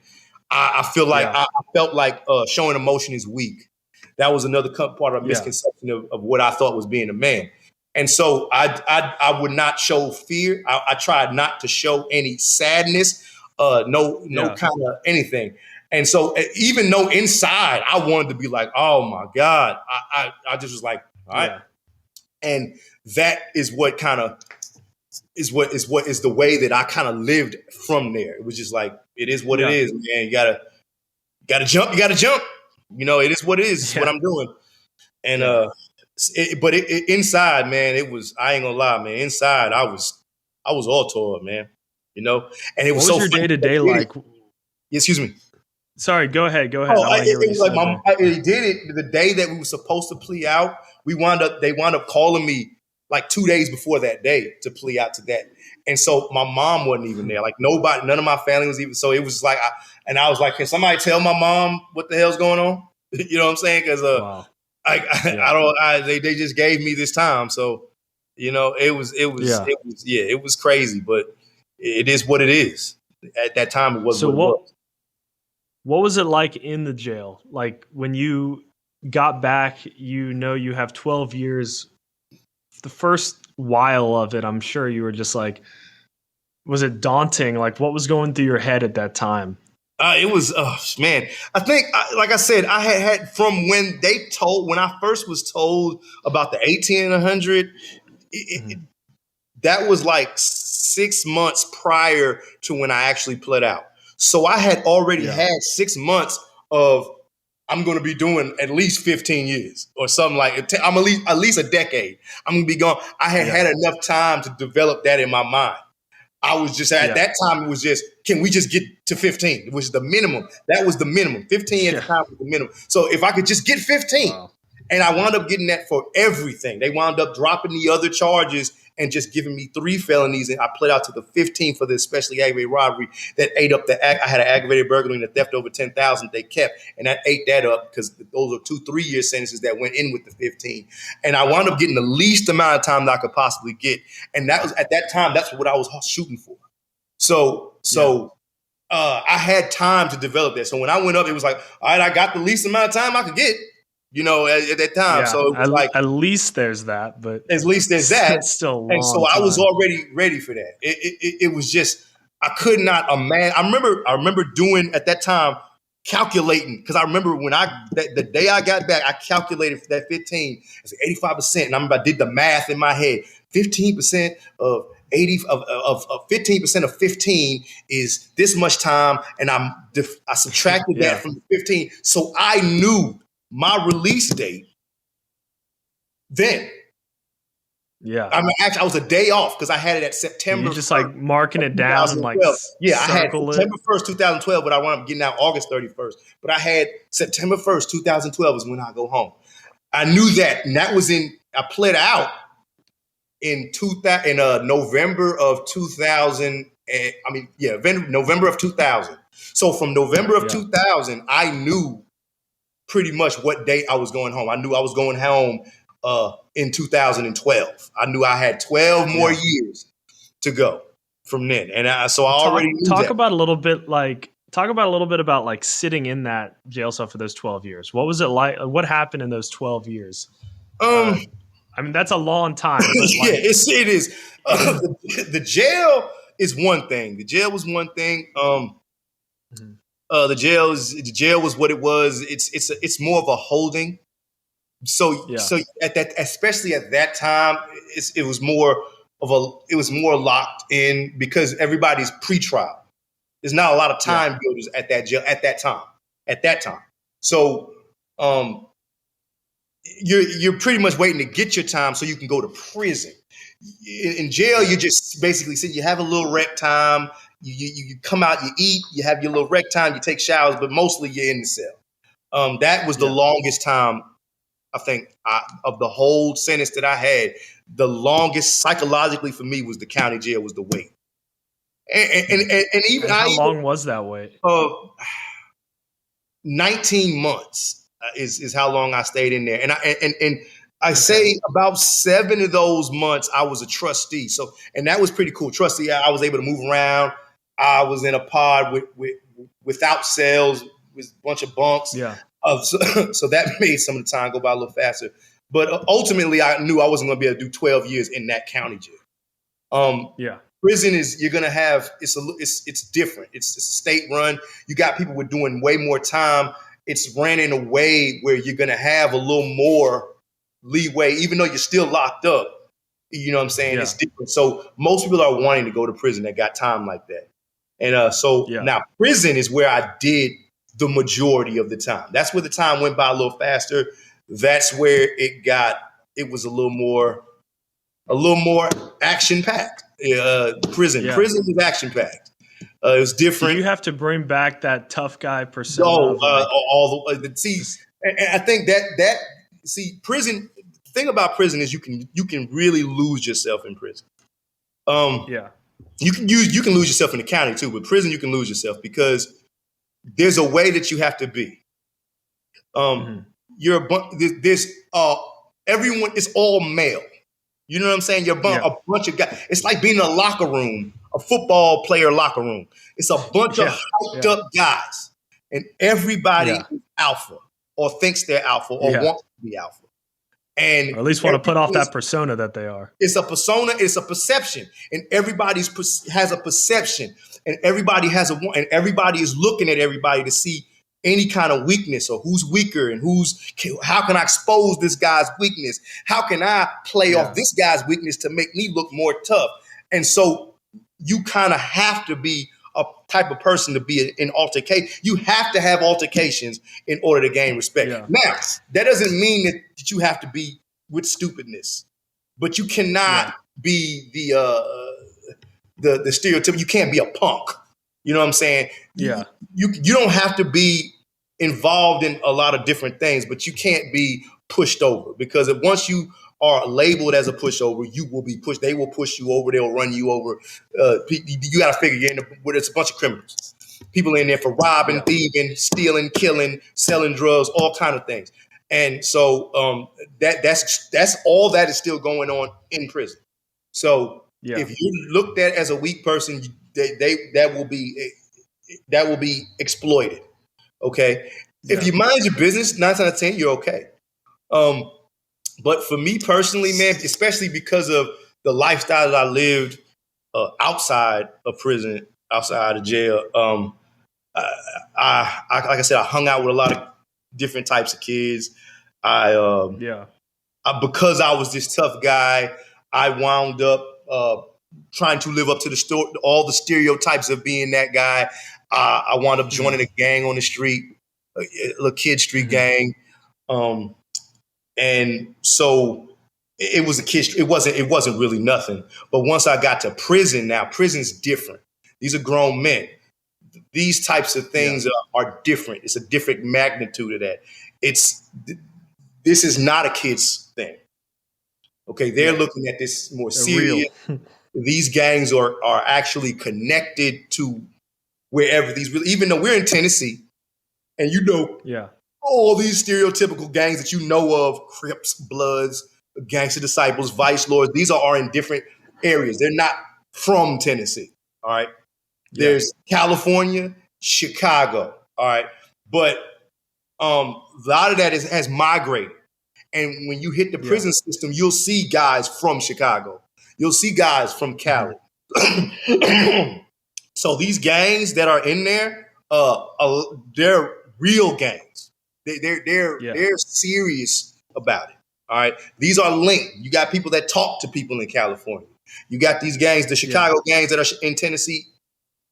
I feel like I felt like showing emotion is weak. That was another part of misconception of what I thought was being a man. And so I would not show fear. I tried not to show any sadness, no kind of anything. And so even though inside I wanted to be like, oh my God, I just was like, all right. Yeah. And that is what kind of is the way that I kind of lived from there. It was just like, it is what it is, man. You gotta jump. You know, it is what it is. It's what I'm doing. And but inside, man, it was, I ain't gonna lie, man. Inside, I was all tore up, man. You know, and it was what was your day to day like? Excuse me. Sorry, go ahead. Oh, it was like he did it the day that we were supposed to plea out. They wound up calling me like 2 days before that day to plea out to that. And so my mom wasn't even there. Like nobody, none of my family was even. So it was like, I was like, can somebody tell my mom what the hell's going on? You know what I'm saying? Because they just gave me this time. So, you know, it was crazy, but it is what it is. At that time, it wasn't. So what was it like in the jail? Like when you got back, you have 12 years. The first while of it, I'm sure you were just like, was it daunting? Like, what was going through your head at that time? It was, man. I think, like I said, I had from when I first was told about the 18 and 100, that was like 6 months prior to when I actually pled out. So I had already had 6 months of, I'm going to be doing at least 15 years or something like it. I'm at least a decade. I'm going to be gone. I had enough time to develop that in my mind. I was just at that time. It was just, can we just get to 15? It was the minimum. That was the minimum. 15 at the time was the minimum. So if I could just get 15, and I wound up getting that for everything. They wound up dropping the other charges and just giving me 3 felonies, and I pled out to the 15 for the especially aggravated robbery that ate up I had an aggravated burglary and a theft over 10,000 they kept, and that ate that up because those are 2 3-year sentences that went in with the 15. And I wound up getting the least amount of time that I could possibly get, and that was at that time. That's what I was shooting for. So I had time to develop that. So when I went up, it was like, all right, I got the least amount of time I could get. At that time. So it was like, at least there's that, but at least there's that. It's still a long and so I was already ready for that. It was just, I could not imagine. I remember doing at that time, calculating, because I remember when the day I got back, I calculated for that 15 as 85%. And I did the math in my head. 15% of 15% of 15 is this much time. And I subtracted that from the 15. So I knew my release date then. Yeah. I mean, actually, I was a day off because I had it at September. You're just like marking it down and like I had September it. 1st, 2012, but I wound up getting out August 31st. But I had September 1st, 2012 is when I go home. I knew that, and that was I pled out in November of 2000. November of 2000. So from November of 2000, I knew pretty much what date I was going home. I knew I was going home in 2012. I knew I had 12 more years to go from then. And so I already knew talk that. about a little bit about like sitting in that jail cell for those 12 years. What was it like? What happened in those 12 years? I mean, that's a long time. But it is. The jail is one thing. The jail was one thing. The jail was what it was. It's more of a holding. So at that, especially at that time, it was more locked in because everybody's pretrial. There's not a lot of time builders at that jail at that time. So you're pretty much waiting to get your time so you can go to prison. In jail, you just basically sit. You have a little rec time. You come out, you eat, you have your little rec time, you take showers, but mostly you're in the cell. That was the longest time, I think, of the whole sentence that I had. The longest psychologically for me was the county jail, was the wait. And even how long was that wait? 19 months is how long I stayed in there. And I say about 7 of those months I was a trustee. So, and that was pretty cool. Trustee, I was able to move around. I was in a pod without cells, with a bunch of bunks. Yeah. So that made some of the time go by a little faster. But ultimately, I knew I wasn't going to be able to do 12 years in that county jail. Prison is, you're going to have, it's different. It's a state run. You got people with doing way more time. It's ran in a way where you're going to have a little more leeway, even though you're still locked up. You know what I'm saying? Yeah. It's different. So most people are wanting to go to prison that got time like that. And now prison is where I did the majority of the time. That's where the time went by a little faster. That's where it was a little more action packed. Prison was action packed. It was different. Do you have to bring back that tough guy persona? And I think that prison. The thing about prison is you can really lose yourself in prison. You can lose yourself in the county too, but prison you can lose yourself because there's a way that you have to be. Everyone is all male. You know what I'm saying? You're a bunch of guys. It's like being in a locker room, a football player locker room. It's a bunch of hyped up guys, and everybody is alpha. or thinks they're alpha or wants to be alpha. And or at least want to put off that persona that they are. It's a persona, it's a perception, and everybody has a perception, and everybody and everybody is looking at everybody to see any kind of weakness or who's weaker and how can I expose this guy's weakness? How can I play off this guy's weakness to make me look more tough? And so you kind of have to be a type of person to be in altercation. You have to have altercations in order to gain respect. Yeah. Now, that doesn't mean that you have to be with stupidness, but you cannot be the stereotype. You can't be a punk. You know what I'm saying? Yeah. You don't have to be involved in a lot of different things, but you can't be pushed over, because once you are labeled as a pushover, you will be pushed. They will push you over. They'll run you over. You got to figure you're in where there's a bunch of criminals. People in there for robbing, thieving, stealing, killing, selling drugs, all kind of things. And so that's all that is still going on in prison. So if you're looked at as a weak person, that will be exploited. Okay, if you mind your business, 9 out of 10, you're okay. But for me personally, man, especially because of the lifestyle that I lived outside of prison, outside of jail, I like I said, I hung out with a lot of different types of kids. Because I was this tough guy, I wound up trying to live up to all the stereotypes of being that guy. I wound up joining a gang on the street, a little kid street gang. And so it was a kid. It wasn't really nothing. But once I got to prison, now prison's different. These are grown men. These types of things are different. It's a different magnitude of that. This is not a kid's thing. Okay, they're looking at this more serious. These gangs are actually connected to wherever even though we're in Tennessee, and all these stereotypical gangs that you know of, Crips, Bloods, Gangster Disciples, Vice Lords, these are in different areas. They're not from Tennessee, all right? There's California, Chicago, all right? But a lot of that has migrated. And when you hit the prison system, you'll see guys from Chicago. You'll see guys from Cali. So these gangs that are in there, they're real gangs. They're serious about it. All right. These are linked. You got people that talk to people in California. You got these gangs, the Chicago gangs that are in Tennessee,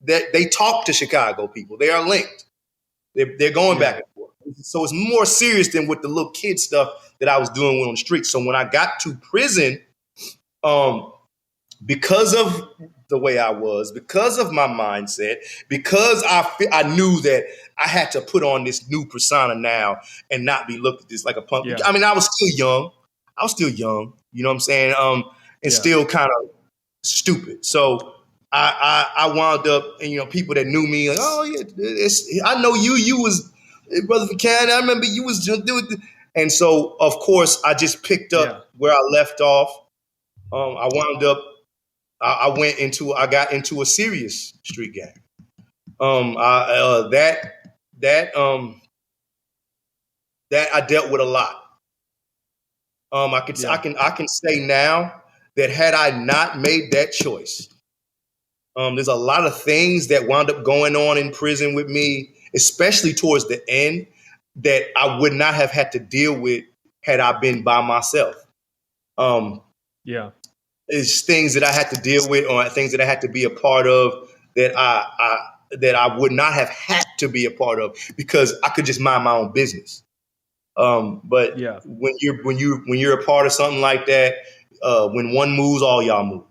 that they talk to Chicago people. They are linked. They're going back and forth. So it's more serious than with the little kid stuff that I was doing on the street. So when I got to prison, because of the way I was, because of my mindset, because I knew that I had to put on this new persona now and not be looked at this like a punk. I mean, I was still young, you know what I'm saying? And still kind of stupid. So I wound up, and people that knew me, like, oh yeah, I know you was Brother McCann. I remember you was just doing it. And so, of course, I just picked up where I left off. I wound up, I got into a serious street gang. That I dealt with a lot. I can say now that had I not made that choice, there's a lot of things that wound up going on in prison with me, especially towards the end, that I would not have had to deal with had I been by myself. It's things that I had to deal with, or things that I had to be a part of that I would not have had to be a part of because I could just mind my own business. But when you're a part of something like that, when one moves, all y'all move.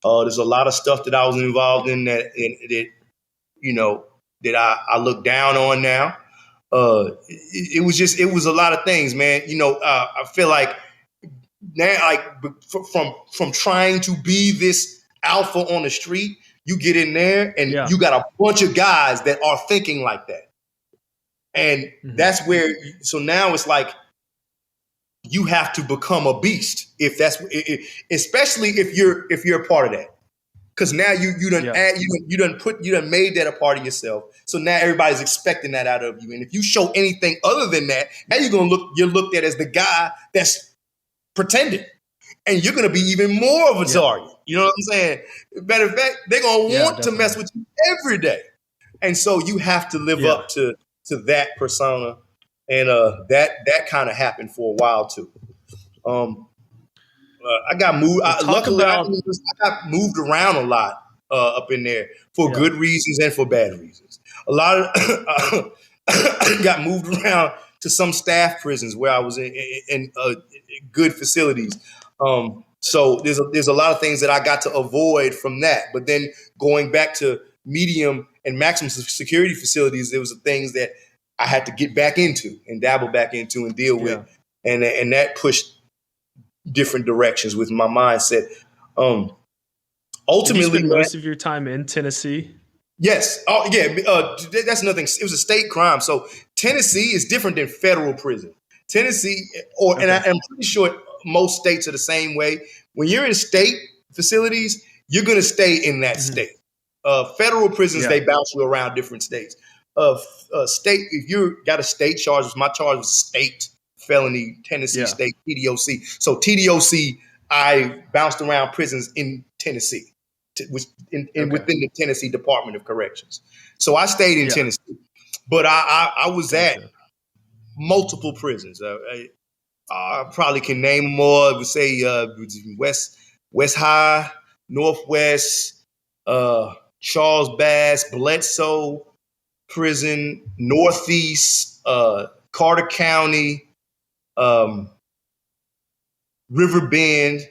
There's a lot of stuff that I was involved in that I look down on now. It was a lot of things, man. I feel like now, like from trying to be this alpha on the street, you get in there and you got a bunch of guys that are thinking like that. And that's where, so now it's like, you have to become a beast especially if you're a part of that. Because now you done made that a part of yourself. So now everybody's expecting that out of you. And if you show anything other than that, now you're looked at as the guy that's pretending. And you're gonna be even more of a target. You know what I'm saying? Matter of fact, they're gonna want to mess with you every day. And so you have to live up to that persona. And that kind of happened for a while too. I got moved. Luckily, I got moved around a lot up in there for good reasons and for bad reasons. A lot of got moved around to some staff prisons where I was in good facilities. So there's a lot of things that I got to avoid from that. But then going back to medium and maximum security facilities, there was the things that I had to get back into and dabble back into and deal with, and that pushed different directions with my mindset. Ultimately, you spend most of your time in Tennessee. Yes. Oh, yeah. That's another thing. It was a state crime. So Tennessee is different than federal prison. Tennessee, and I'm pretty sure most states are the same way. When you're in state facilities, you're going to stay in that state. Federal prisons, they bounce you around different states. State, if you got a state charge, my charge was state felony, Tennessee state, TDOC. So TDOC, I bounced around prisons in Tennessee, within the Tennessee Department of Corrections. So I stayed in Tennessee, but I was at multiple prisons. I probably can name more. I would say West High, Northwest, Charles Bass, Bledsoe Prison, Northeast, Carter County, River Bend,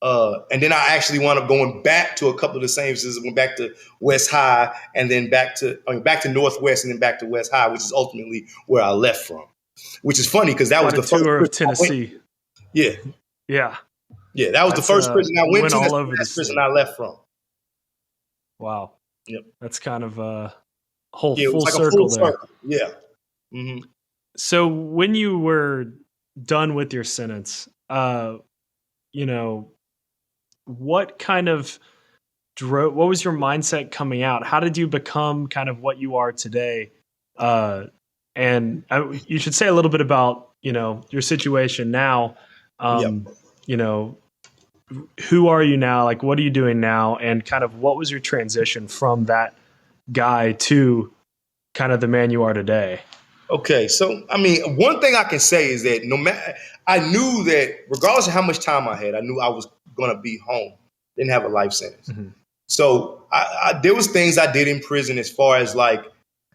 and then I actually wound up going back to a couple of the same places. Went back to West High, and then back to Northwest, and then back to West High, which is ultimately where I left from. Which is funny because that was the first tour of Tennessee. Yeah. That was the first prison I went to. All over the prison I left from. Wow. Yep. That's kind of a whole full circle there. Circle. Yeah. Mm-hmm. So when you were done with your sentence, what was your mindset coming out? How did you become kind of what you are today? And you should say a little bit about, your situation now. Who are you now? Like, what are you doing now? And kind of what was your transition from that guy to kind of the man you are today? Okay. So, one thing I can say is that I knew that regardless of how much time I had, I knew I was going to be home, didn't have a life sentence. Mm-hmm. So there was things I did in prison as far as like,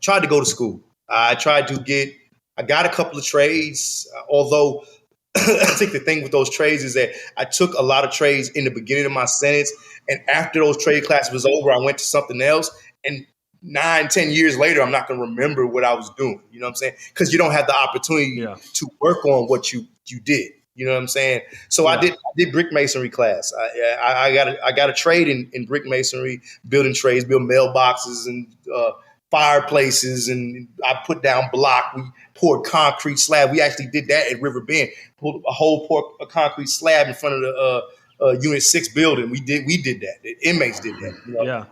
tried to go to school. I got a couple of trades, although I think the thing with those trades is that I took a lot of trades in the beginning of my sentence. And after those trade classes was over, I went to something else. And 9-10 years later, I'm not going to remember what I was doing. You know what I'm saying? Because you don't have the opportunity to work on what you did. You know what I'm saying? So I did brick masonry class. I got a trade in brick masonry, building trades, building mailboxes and fireplaces, and I put down block. We poured concrete slab. We actually did that at River Bend. Pulled a whole concrete slab in front of the Unit 6 building. We did that. The inmates did that.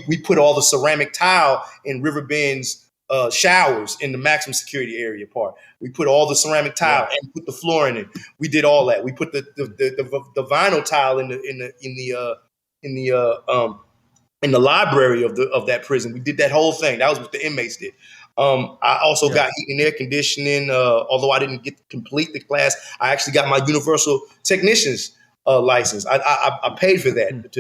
We put all the ceramic tile in River Bend's showers in the maximum security area part. We put all the ceramic tile and put the floor in it. We did all that. We put the vinyl tile in the library of that prison. We did that whole thing. That was what the inmates did. I also got heat and air conditioning. Although I didn't get to complete the class, I actually got my universal technician's license. I paid for that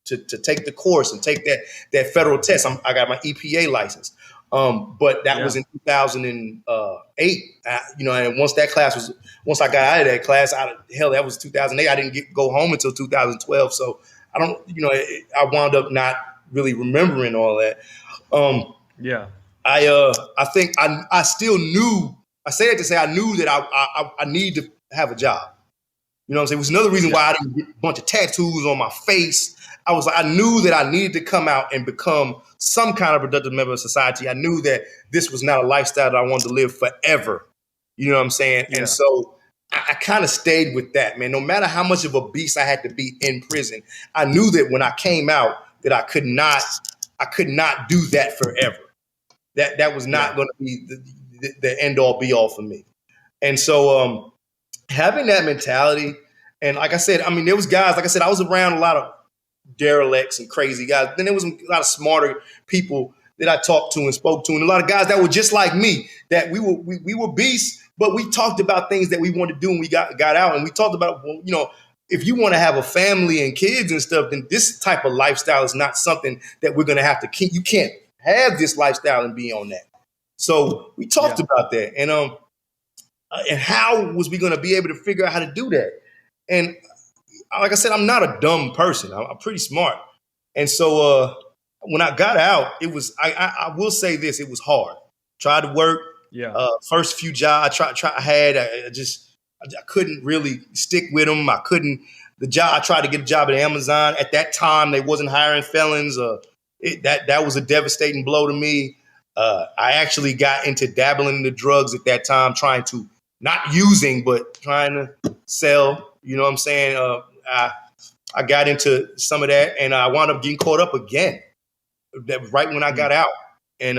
to take the course and take that federal test. I got my EPA license. But that was in 2008. And once I got out of that class, that was 2008. I didn't go home until 2012. So I wound up not really remembering all that. I think I still knew. I say that to say I knew that I need to have a job. You know what I'm saying? It was another reason why I didn't get a bunch of tattoos on my face. I knew that I needed to come out and become some kind of productive member of society. I knew that this was not a lifestyle that I wanted to live forever. You know what I'm saying? Yeah. And so I kind of stayed with that, man. No matter how much of a beast I had to be in prison, I knew that when I came out that I could not do that forever. That was not going to be the end all be all for me. And so having that mentality, and like I said, I mean, there was guys, like I said, I was around a lot of derelicts and crazy guys. Then there was a lot of smarter people that I talked to and spoke to, and a lot of guys that were just like me, that we were beasts, but we talked about things that we wanted to do, and we got out, and we talked about, well, you know, if you want to have a family and kids and stuff, then this type of lifestyle is not something that we're going to have to keep. You can't have this lifestyle and be on that. So we talked about that, and how was we going to be able to figure out how to do that? And like I said, I'm not a dumb person. I'm pretty smart. And so when I got out, it was, I will say this, it was hard. Tried to work. First few jobs I couldn't really stick with them. I tried to get a job at Amazon. At that time, they wasn't hiring felons. That was a devastating blow to me. I actually got into dabbling in the drugs at that time, trying to, not using, but trying to sell. You know what I'm saying? I got into some of that, and I wound up getting caught up again. That was right when I got out. And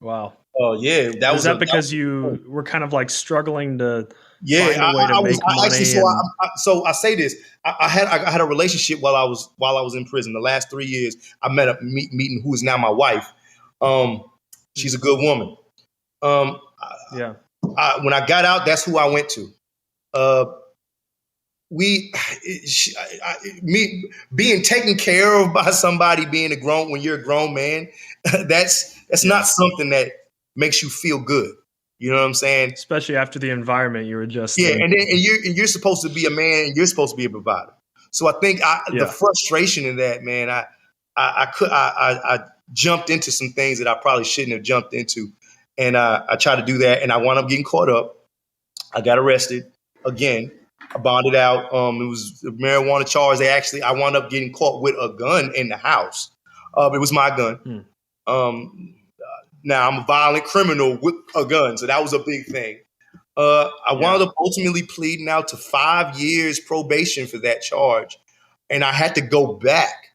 wow. Oh yeah, was that because you were kind of like struggling to find a way to make money? So I say this: I had a relationship while I was in prison. The last 3 years, I met up meeting who is now my wife. She's a good woman. When I got out, that's who I went to. Being taken care of by somebody, when you're a grown man, that's not something that makes you feel good. You know what I'm saying? Especially after the environment you were just in. And you're supposed to be a man, and you're supposed to be a provider. So I think the frustration in that, man, I jumped into some things that I probably shouldn't have jumped into, and I tried to do that, and I wound up getting caught up. I got arrested again. I bonded out. It was a marijuana charge. I wound up getting caught with a gun in the house. It was my gun. Now I'm a violent criminal with a gun, so that was a big thing. I wound up ultimately pleading out to 5 years probation for that charge, and I had to go back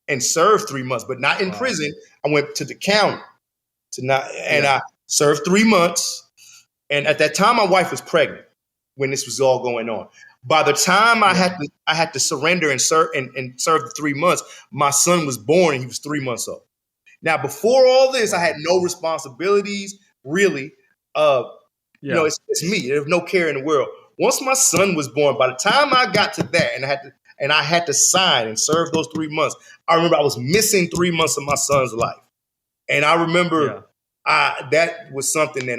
and serve 3 months, but not in prison. I went to the county I served 3 months. And at that time, my wife was pregnant when this was all going on. By the time I had to surrender and serve the 3 months, my son was born and he was 3 months old. Now, before all this, I had no responsibilities, really. You know, it's me. There's no care in the world. Once my son was born, by the time I got to that and I had to sign and serve those 3 months, I remember I was missing 3 months of my son's life. And I remember that was something that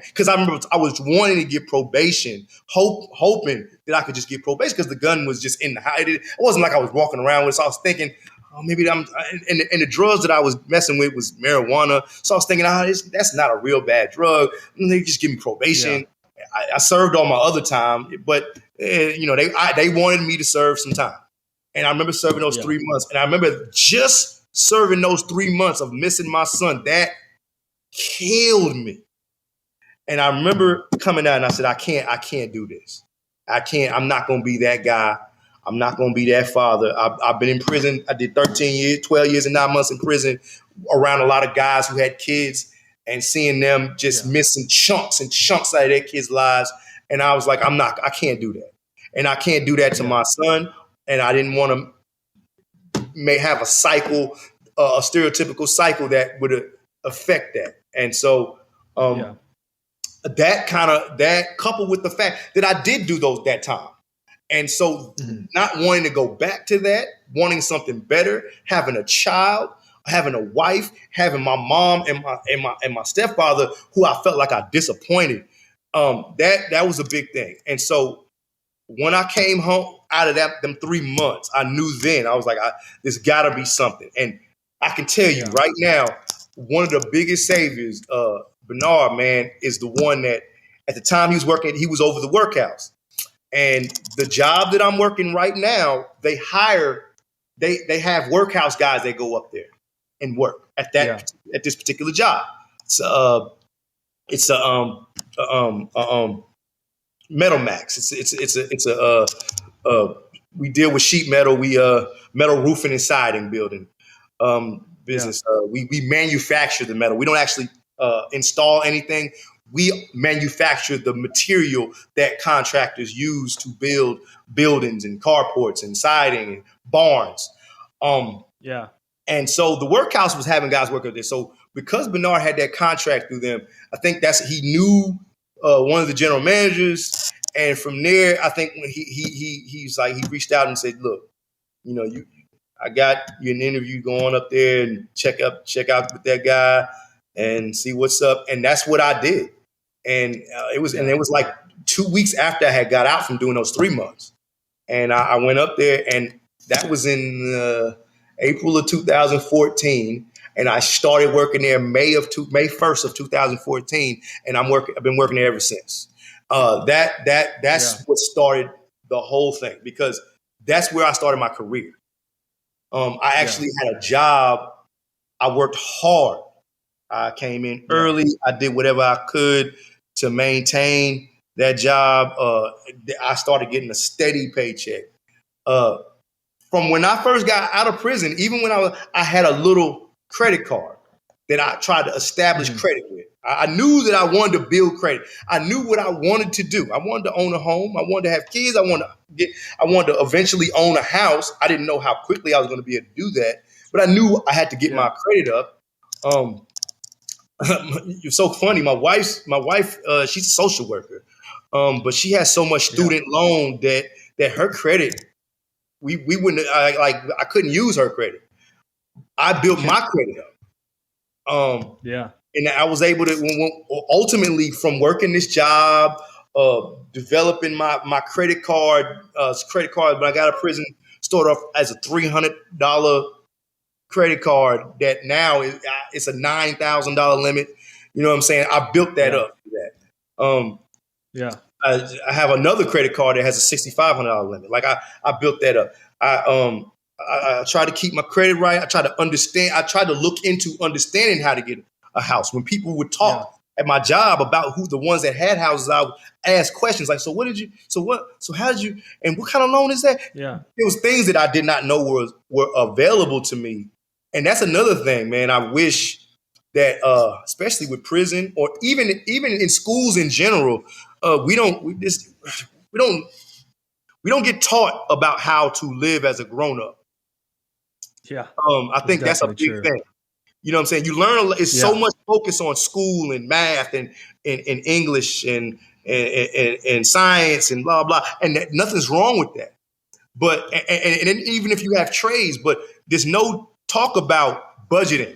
because I remember I was wanting to get probation, hoping that I could just get probation because the gun was just in the house. It wasn't like I was walking around with it. So I was thinking, maybe and the drugs that I was messing with was marijuana. So I was thinking, that's not a real bad drug. And they just give me probation. I served all my other time, but they wanted me to serve some time. And I remember serving those 3 months. And I remember just serving those 3 months of missing my son. That killed me. And I remember coming out and I said, I can't do this. I'm not going to be that guy. I'm not going to be that father. I've been in prison. I did 12 years and 9 months in prison around a lot of guys who had kids and seeing them just missing chunks and chunks out of their kids' lives. And I was like, I can't do that. And I can't do that to my son. And I didn't want to have a cycle, a stereotypical cycle that would affect that. And so that coupled with the fact that I did do that time. And so not wanting to go back to that, wanting something better, having a child, having a wife, having my mom and my stepfather who I felt like I disappointed. That was a big thing. And so when I came home out of them 3 months, I knew then, I was like, there's gotta be something. And I can tell you right now, one of the biggest saviors, Bernard, man, is the one that at the time he was working, he was over the workhouse. And the job that I'm working right now, they have workhouse guys that go up there and work at this particular job. It's Metal Max. We deal with sheet metal. We metal roofing and siding building business. We manufacture the metal. We don't actually install anything. We manufacture the material that contractors use to build buildings and carports and siding and barns. And so the workhouse was having guys work up there. So because Bernard had that contract through them, I think he knew one of the general managers. And from there, I think when he reached out and said, look, I got you an interview, going up there and check out with that guy and see what's up. And that's what I did. And it was like 2 weeks after I had got out from doing those 3 months. And I went up there, and that was in April of 2014. And I started working there May 1st of 2014. And I've been working there ever since. That's what started the whole thing, because that's where I started my career. I actually had a job. I worked hard. I came in early. I did whatever I could to maintain that job. I started getting a steady paycheck. From when I first got out of prison, even when I had a little credit card that I tried to establish credit with. I knew that I wanted to build credit. I knew what I wanted to do. I wanted to own a home. I wanted to have kids. I wanted to eventually own a house. I didn't know how quickly I was going to be able to do that, but I knew I had to get my credit up. You're so funny. My wife, she's a social worker, but she has so much student loan that her credit, we wouldn't I couldn't use her credit. I built my credit up. And I was able to ultimately, from working this job, developing my credit card. When I got out of prison, started off as a $300 credit card that now it's a $9,000 limit. You know what I'm saying? I built that up for that. I have another credit card that has a $6,500 limit. Like I built that up. I try to keep my credit right. I try to understand. I try to look into understanding how to get a house. When people would talk at my job about who the ones that had houses, I would ask questions like, so how did you, and what kind of loan is that? There was things that I did not know were available to me. And that's another thing, man. I wish that, especially with prison or even in schools in general, we don't get taught about how to live as a grown up. I think that's a big thing. You know what I'm saying? You learn it's so much focus on school and math and English and science and blah blah, and nothing's wrong with that. But and even if you have trades, but there's no talk about budgeting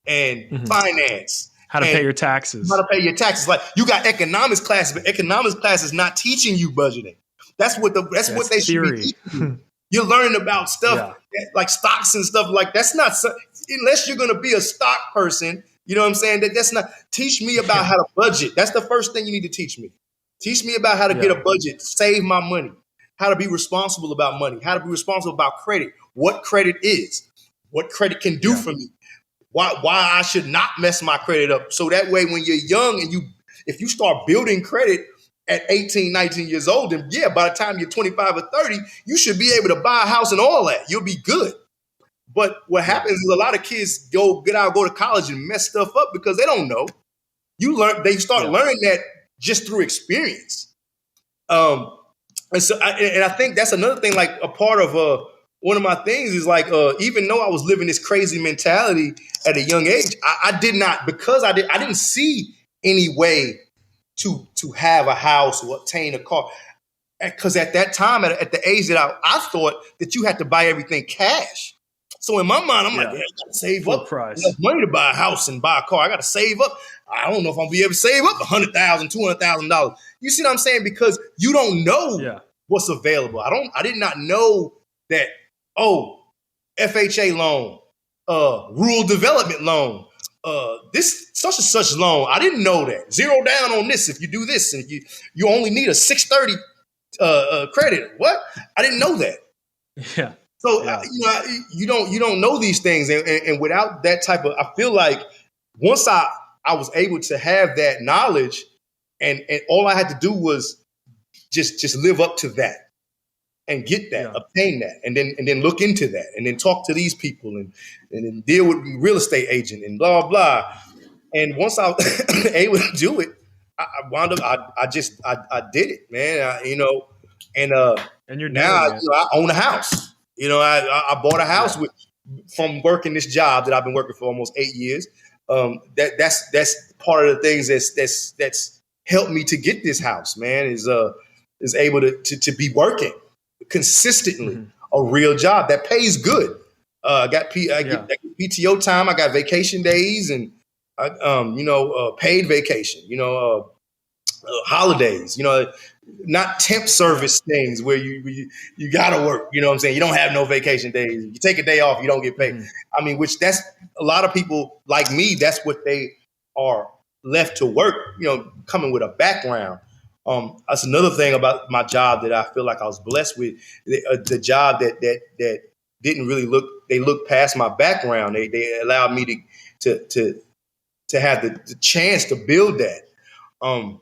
and finance. How to pay your taxes. Like you got economics classes, but economics class is not teaching you budgeting. That's what they should be teaching you. You're learning about stuff like stocks and stuff like that's not unless you're going to be a stock person. You know what I'm saying? That's not. Teach me about how to budget. That's the first thing you need to teach me. Teach me about how to get a budget, save my money, how to be responsible about money, how to be responsible about credit, what credit is, what credit can do for me, why I should not mess my credit up. So that way, when you're young and if you start building credit at 18, 19 years old, then by the time you're 25 or 30, you should be able to buy a house and all that. You'll be good. But what happens is a lot of kids go to college and mess stuff up because they don't know. They start learning that just through experience. And I think that's another thing, like a part of one of my things is like, even though I was living this crazy mentality at a young age, I didn't see any way to have a house or obtain a car. Because at that time, at the age that I thought that you had to buy everything cash. So in my mind, I'm like, I got to save up enough money to buy a house and buy a car. I got to save up. I don't know if I'm going to be able to save up $100,000, $200,000. You see what I'm saying? Because you don't know what's available. I did not know that, FHA loan, rural development loan, this such and such loan. I didn't know that. Zero down on this if you do this, and you only need a 630 credit. What? I didn't know that. So you don't know these things, and without that type of, I feel like once I was able to have that knowledge, and all I had to do was just live up to that and get that, obtain that, and then look into that, and then talk to these people and then deal with real estate agent and blah blah. And once I was able to do it, I wound up. I did it, man. And you're now I own a house. I bought a house from working this job that I've been working for almost 8 years. That's part of the things that's helped me to get this house, man. Is able to be working consistently, a real job that pays good. I get PTO time. I got vacation days and paid vacation. Holidays. Not temp service things where you gotta work. You know what I'm saying? You don't have no vacation days. You take a day off, you don't get paid. I mean, which that's a lot of people like me. That's what they are left to work. Coming with a background. That's another thing about my job that I feel like I was blessed with. The job that didn't really look past my background. They allowed me to have the chance to build that. And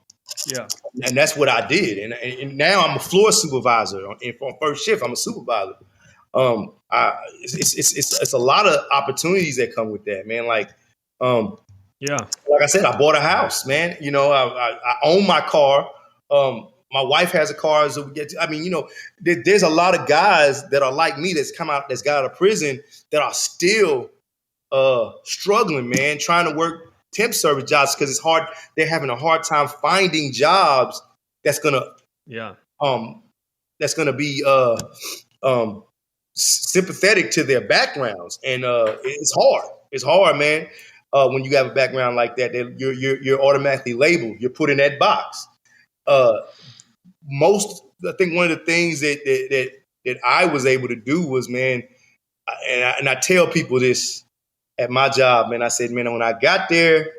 that's what I did. And now I'm a floor supervisor. And on first shift, I'm a supervisor. It's a lot of opportunities that come with that, man. Like I said, I bought a house, man. I own my car. My wife has a car. So there's a lot of guys that are like me that's got out of prison that are still struggling, man, trying to work temp service jobs because it's hard. They're having a hard time finding jobs that's gonna be sympathetic to their backgrounds, and it's hard. It's hard, man. When you have a background like that, you're automatically labeled. You're put in that box. I think one of the things that I was able to do was, man, and I tell people this at my job, man. I said, man, when I got there,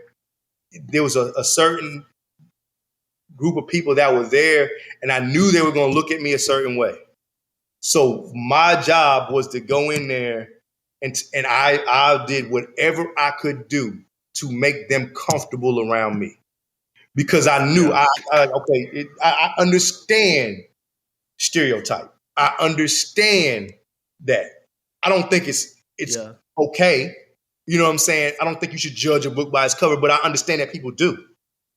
there was a certain group of people that were there, and I knew they were going to look at me a certain way. So my job was to go in there, and I did whatever I could do to make them comfortable around me, because I knew I understand stereotype. I understand that. I don't think it's okay. You know what I'm saying? I don't think you should judge a book by its cover, but I understand that people do.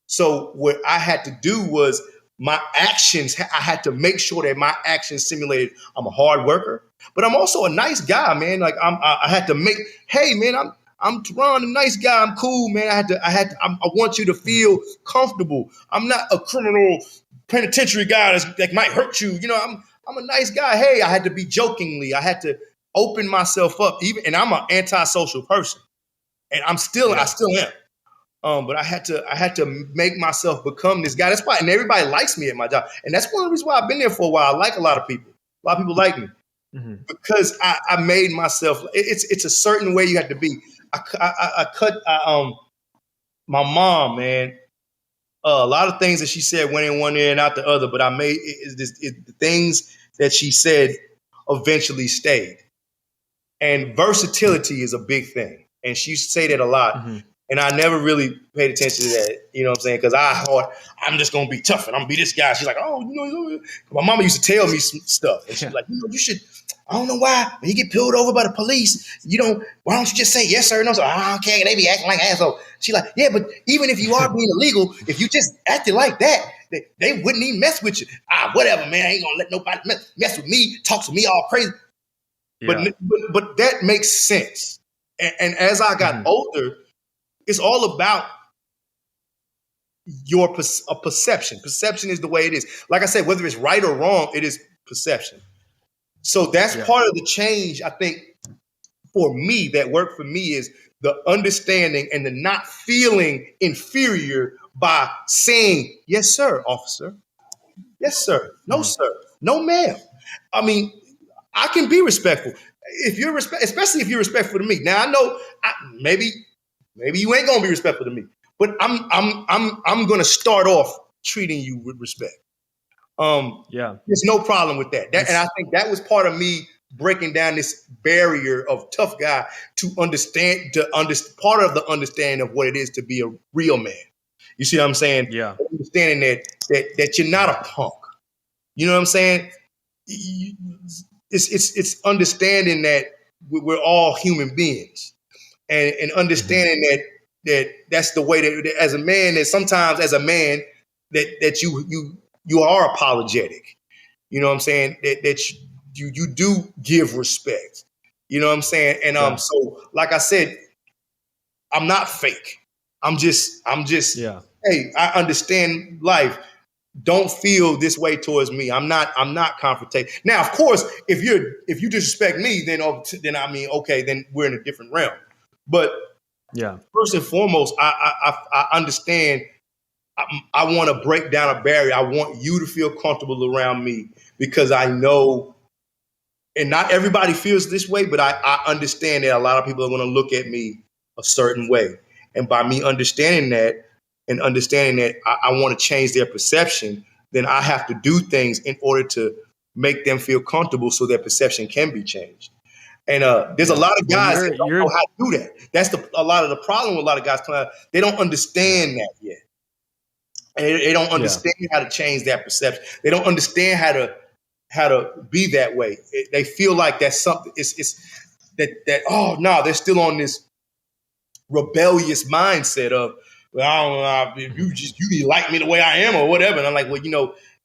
So what I had to do was my actions. I had to make sure that my actions simulated I'm a hard worker, but I'm also a nice guy, man. Like I had to make. Hey, man, I'm Tyrone, a nice guy. I'm cool, man. I want you to feel comfortable. I'm not a criminal penitentiary guy that might hurt you. I'm a nice guy. Hey, I had to be jokingly. I had to open myself up, and I'm an antisocial person, and I still am. But I had to make myself become this guy. That's why, and everybody likes me at my job, and that's one of the reasons why I've been there for a while. I like a lot of people. A lot of people like me because I made myself. It's a certain way you have to be. My mom, man. A lot of things that she said went in one ear and out the other, but I made the things that she said eventually stayed. And versatility is a big thing. And she used to say that a lot. And I never really paid attention to that. You know what I'm saying? Because I thought, I'm just going to be tough and I'm going to be this guy. She's like, my mama used to tell me some stuff. And she's like, you should, I don't know why, when you get pulled over by the police, why don't you just say yes, sir? No, so I don't care. They be acting like assholes. She's like, yeah, but even if you are being illegal, if you just acted like that, they wouldn't even mess with you. Whatever, man. I ain't going to let nobody mess with me, talk to me all crazy. Yeah. But that makes sense. And as I got older, it's all about your perception. Perception is the way it is. Like I said, whether it's right or wrong, it is perception. So that's part of the change, I think, for me, that worked for me, is the understanding and the not feeling inferior by saying, yes, sir, officer. Yes, sir. No, sir. No, ma'am. I mean, I can be respectful especially if you're respectful to me. Now I know maybe you ain't gonna be respectful to me, but I'm gonna start off treating you with respect. There's no problem with that. And I think that was part of me breaking down this barrier of tough guy to understand part of the understanding of what it is to be a real man. You see what I'm saying? Yeah. Understanding that you're not a punk. You know what I'm saying? It's understanding that we're all human beings, and understanding that's the way that as a man, that sometimes as a man that you are apologetic. You know what I'm saying? That you do give respect. You know what I'm saying? And so like I said, I'm not fake. I'm just hey, I understand life. Don't feel this way towards me. I'm not confrontational. Now, of course, if you disrespect me, then I mean, okay, then we're in a different realm. But first and foremost, I understand. I want to break down a barrier. I want you to feel comfortable around me because I know, and not everybody feels this way, but I understand that a lot of people are going to look at me a certain way. And by me understanding that and understanding that I want to change their perception, then I have to do things in order to make them feel comfortable so their perception can be changed. And there's a lot of guys that don't know how to do that. That's a lot of the problem with a lot of guys. They don't understand that yet. And they don't understand how to change that perception. They don't understand how to be that way. They feel like that's something. It's that oh no, they're still on this rebellious mindset of, well, I don't know if you like me the way I am or whatever. And I'm like, well,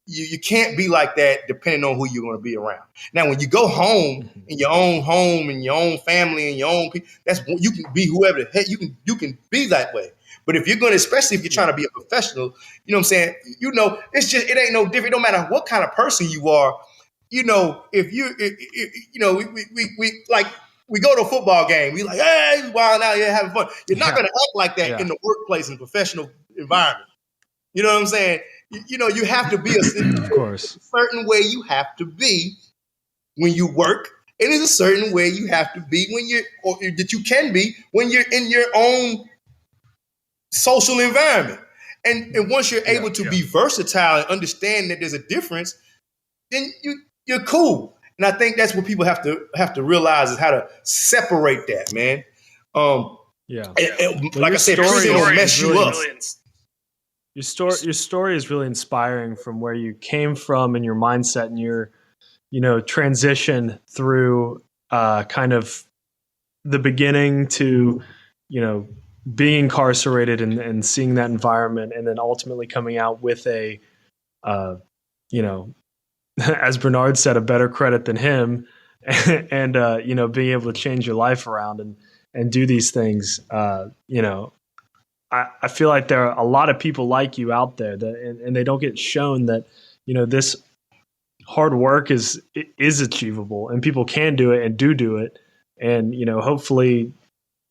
you can't be like that depending on who you're going to be around. Now, when you go home in your own home and your own family and your own people, you can be whoever the heck you can be that way. But if you're going to, especially if you're trying to be a professional, you know what I'm saying? It ain't no different. No matter what kind of person you are, if we go to a football game, we like, hey, wild out here having fun. You're not going to act like that in the workplace and professional environment. You know what I'm saying? You have to be a certain way you have to be when you work. And there's a certain way you have to be that you can be when you're in your own social environment. And once you're able to be versatile and understand that there's a difference, then you're cool. And I think that's what people have to realize is how to separate that, man. And like I said, prison will mess you up. Your story is really inspiring from where you came from and your mindset and your, transition through kind of the beginning to, being incarcerated and seeing that environment, and then ultimately coming out with a, as Bernard said, a better credit than him, and being able to change your life around and do these things. I feel like there are a lot of people like you out there and they don't get shown that, this hard work is achievable and people can do it and do it. And, hopefully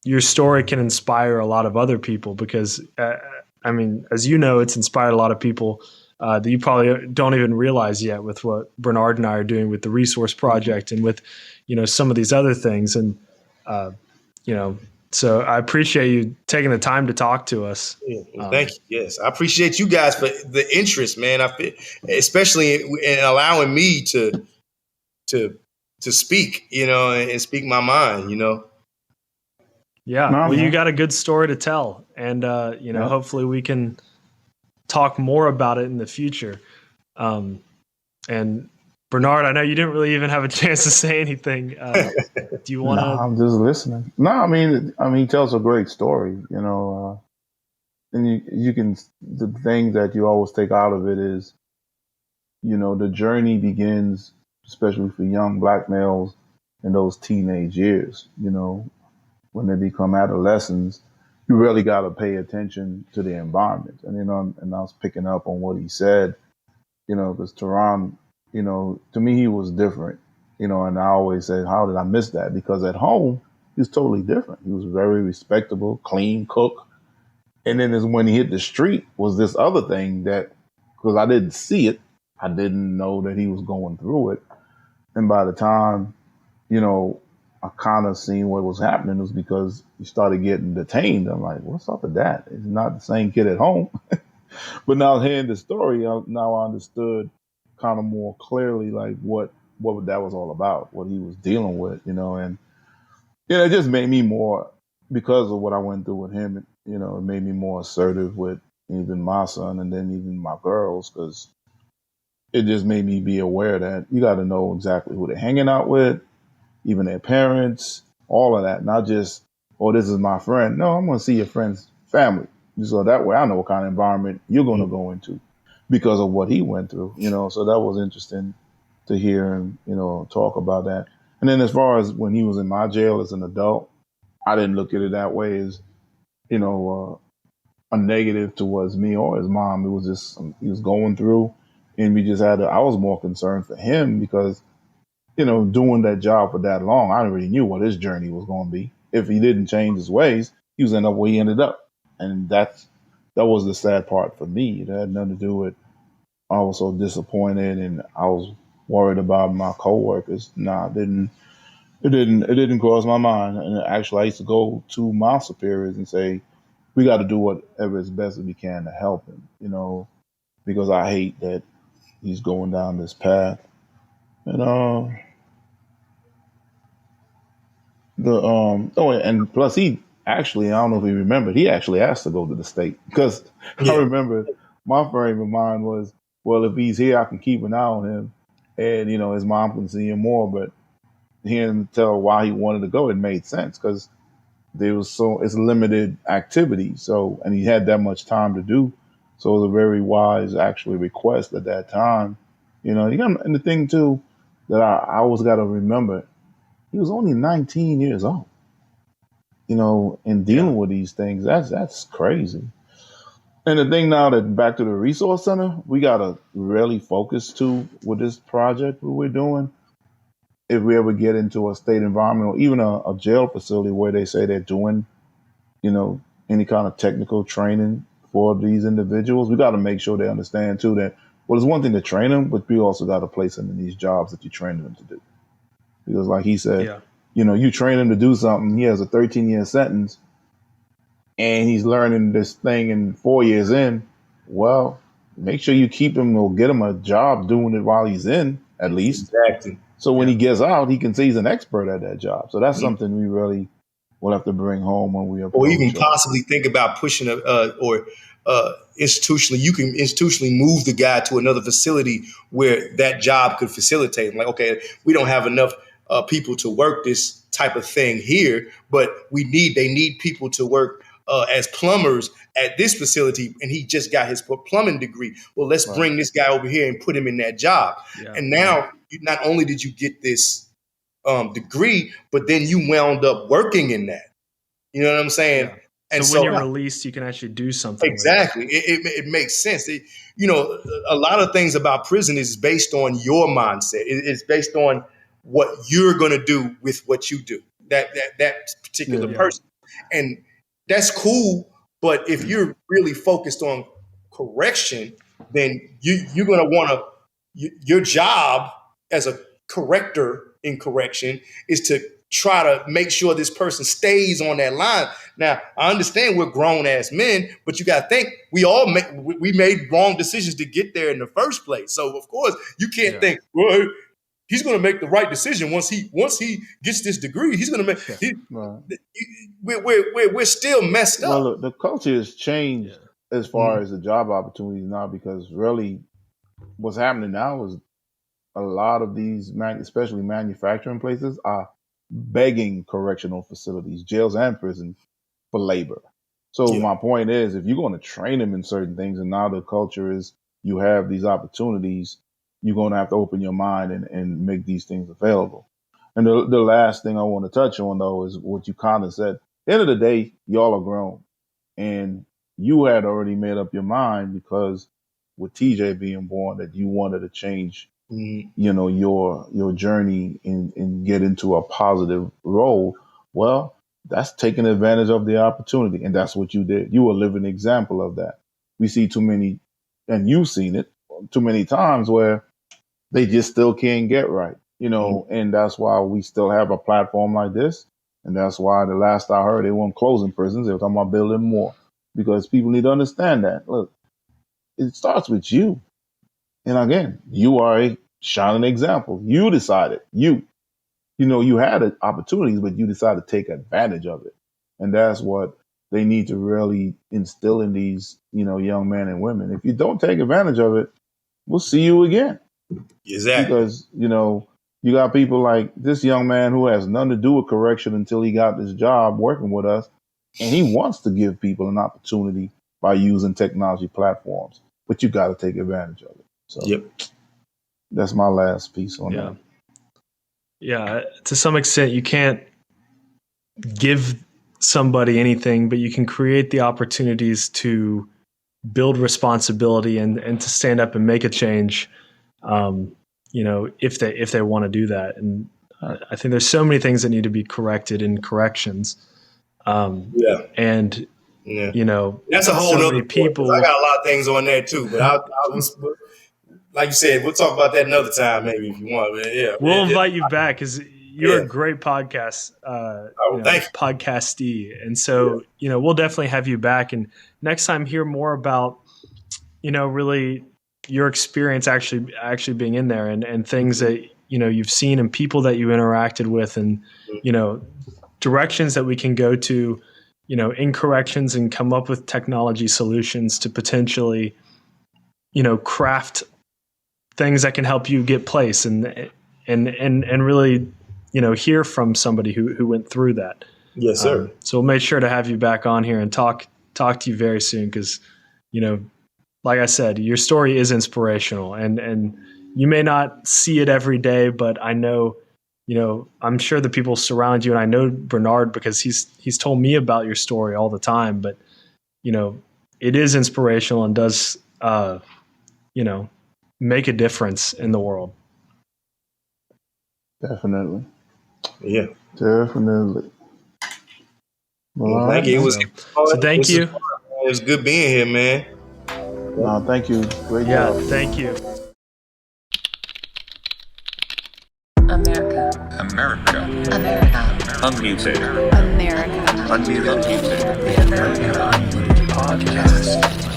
your story can inspire a lot of other people because, as you know, it's inspired a lot of people that you probably don't even realize yet with what Bernard and I are doing with the Resource Project and with, some of these other things. And, so I appreciate you taking the time to talk to us. Thank you. Yes, I appreciate you guys for the interest, man. Especially in allowing me to speak, and speak my mind, Yeah, you got a good story to tell, and hopefully we can talk more about it in the future. And Bernard, I know you didn't really even have a chance to say anything. Do you want to? I'm just listening. No, I mean, he tells a great story, and you can. The thing that you always take out of it is, the journey begins, especially for young Black males in those teenage years. When they become adolescents, you really got to pay attention to the environment. And, and I was picking up on what he said, because Tyrone, to me, he was different, and I always said, how did I miss that? Because at home, he was totally different. He was very respectable, clean cook. And then is when he hit the street was this other thing that, because I didn't see it, I didn't know that he was going through it. And by the time, I kind of seen what was happening was because he started getting detained. I'm like, what's up with that? It's not the same kid at home. But now hearing the story, now I understood kind of more clearly, like what that was all about, what he was dealing with, and it just made me more, because of what I went through with him, it made me more assertive with even my son and then even my girls, because it just made me be aware that you got to know exactly who they're hanging out with, even their parents, all of that. Not just, oh, this is my friend. No, I'm going to see your friend's family. So that way I know what kind of environment you're going to go into because of what he went through, So that was interesting to hear him, talk about that. And then as far as when he was in my jail as an adult, I didn't look at it that way as, you know, a negative towards me or his mom. It was just, he was going through, and we just I was more concerned for him because, doing that job for that long, I already knew what his journey was going to be. If he didn't change his ways, he was end up where he ended up. And that was the sad part for me. It had nothing to do with, I was so disappointed and I was worried about my coworkers. Nah, it didn't cross my mind. And actually I used to go to my superiors and say, we got to do whatever is best that we can to help him, because I hate that he's going down this path. And and plus he actually, I don't know if he remembered, he actually asked to go to the state because I remember my frame of mind was, well, if he's here, I can keep an eye on him, and his mom can see him more. But hearing him tell why he wanted to go, it made sense because it's limited activity. So, and he had that much time to do. So it was a very wise actually request at that time. And the thing too that I always got to remember, he was only 19 years old. And dealing with these things, that's crazy. And the thing now that back to the resource center, we got to really focus too with this project that we're doing. If we ever get into a state environment or even a jail facility where they say they're doing, any kind of technical training for these individuals, we got to make sure they understand too that, well, it's one thing to train them, but we also got to place them in these jobs that you're training them to do. Because like he said, you train him to do something, he has a 13-year sentence, and he's learning this thing in 4 years in. Well, make sure you keep him or get him a job doing it while he's in, at least. Exactly. So when he gets out, he can say he's an expert at that job. So that's something we really will have to bring home when we approach. Or even possibly think about pushing institutionally. You can institutionally move the guy to another facility where that job could facilitate. Like, okay, we don't have enough people to work this type of thing here, but they need people to work as plumbers at this facility, and he just got his plumbing degree. Well, let's bring this guy over here and put him in that job. Yeah. And now, not only did you get this degree, but then you wound up working in that. You know what I'm saying? Yeah. And so when you're released, you can actually do something. Exactly. It makes sense. A lot of things about prison is based on your mindset. It's based on what you're going to do with what you do, that particular person. And that's cool. But if you're really focused on correction, then you're going to want to, your job as a corrector in correction is to try to make sure this person stays on that line. Now, I understand we're grown ass men, but you got to think we made wrong decisions to get there in the first place. So of course you can't think, well, he's going to make the right decision once he gets this degree. He's going to make. We're still messed up. Well, look, the culture has changed as far as the job opportunities now, because really, what's happening now is a lot of these, especially manufacturing places, are begging correctional facilities, jails and prisons, for labor. So my point is, if you're going to train them in certain things, and now the culture is you have these opportunities, you're going to have to open your mind and make these things available. And the last thing I want to touch on, though, is what you kind of said. At the end of the day, y'all are grown, and you had already made up your mind, because with TJ being born, that you wanted to change your journey and get into a positive role. Well, that's taking advantage of the opportunity. And that's what you did. You were a living example of that. We see too many, and you've seen it too many times, where they just still can't get right, and that's why we still have a platform like this. And that's why the last I heard, they weren't closing prisons. They were talking about building more, because people need to understand that. Look, it starts with you. And again, you are a shining example. You decided, you had opportunities, but you decided to take advantage of it. And that's what they need to really instill in these, young men and women. If you don't take advantage of it, we'll see you again. Exactly. Because, you know, you got people like this young man who has nothing to do with correction until he got this job working with us. And he wants to give people an opportunity by using technology platforms. But you got to take advantage of it. So that's my last piece on that. Yeah, to some extent, you can't give somebody anything, but you can create the opportunities to build responsibility and to stand up and make a change. You know, if they want to do that. And I think there's so many things that need to be corrected in corrections. And you know, that's a whole nother people. I got a lot of things on there too, but I was, like you said, we'll talk about that another time, maybe if you want. But we'll invite you back because you're a great podcast, thank you. Podcastee, and so you know we'll definitely have you back. And next time, hear more about really your experience actually being in there and things that you've seen and people that you interacted with, and directions that we can go to, in corrections and come up with technology solutions to potentially, craft things that can help you get place and really, hear from somebody who went through that. Yes, sir. So we'll make sure to have you back on here and talk to you very soon. Cause like I said, your story is inspirational and you may not see it every day, but I know, I'm sure the people surround you, and I know Bernard because he's told me about your story all the time, but it is inspirational and does, make a difference in the world. Definitely. Yeah. Definitely. Well, thank you. Thank you. It was good being here, man. No, thank you. Great job. Thank you. America. Unmuted. America. Unmuted. The American Unmuted Podcast.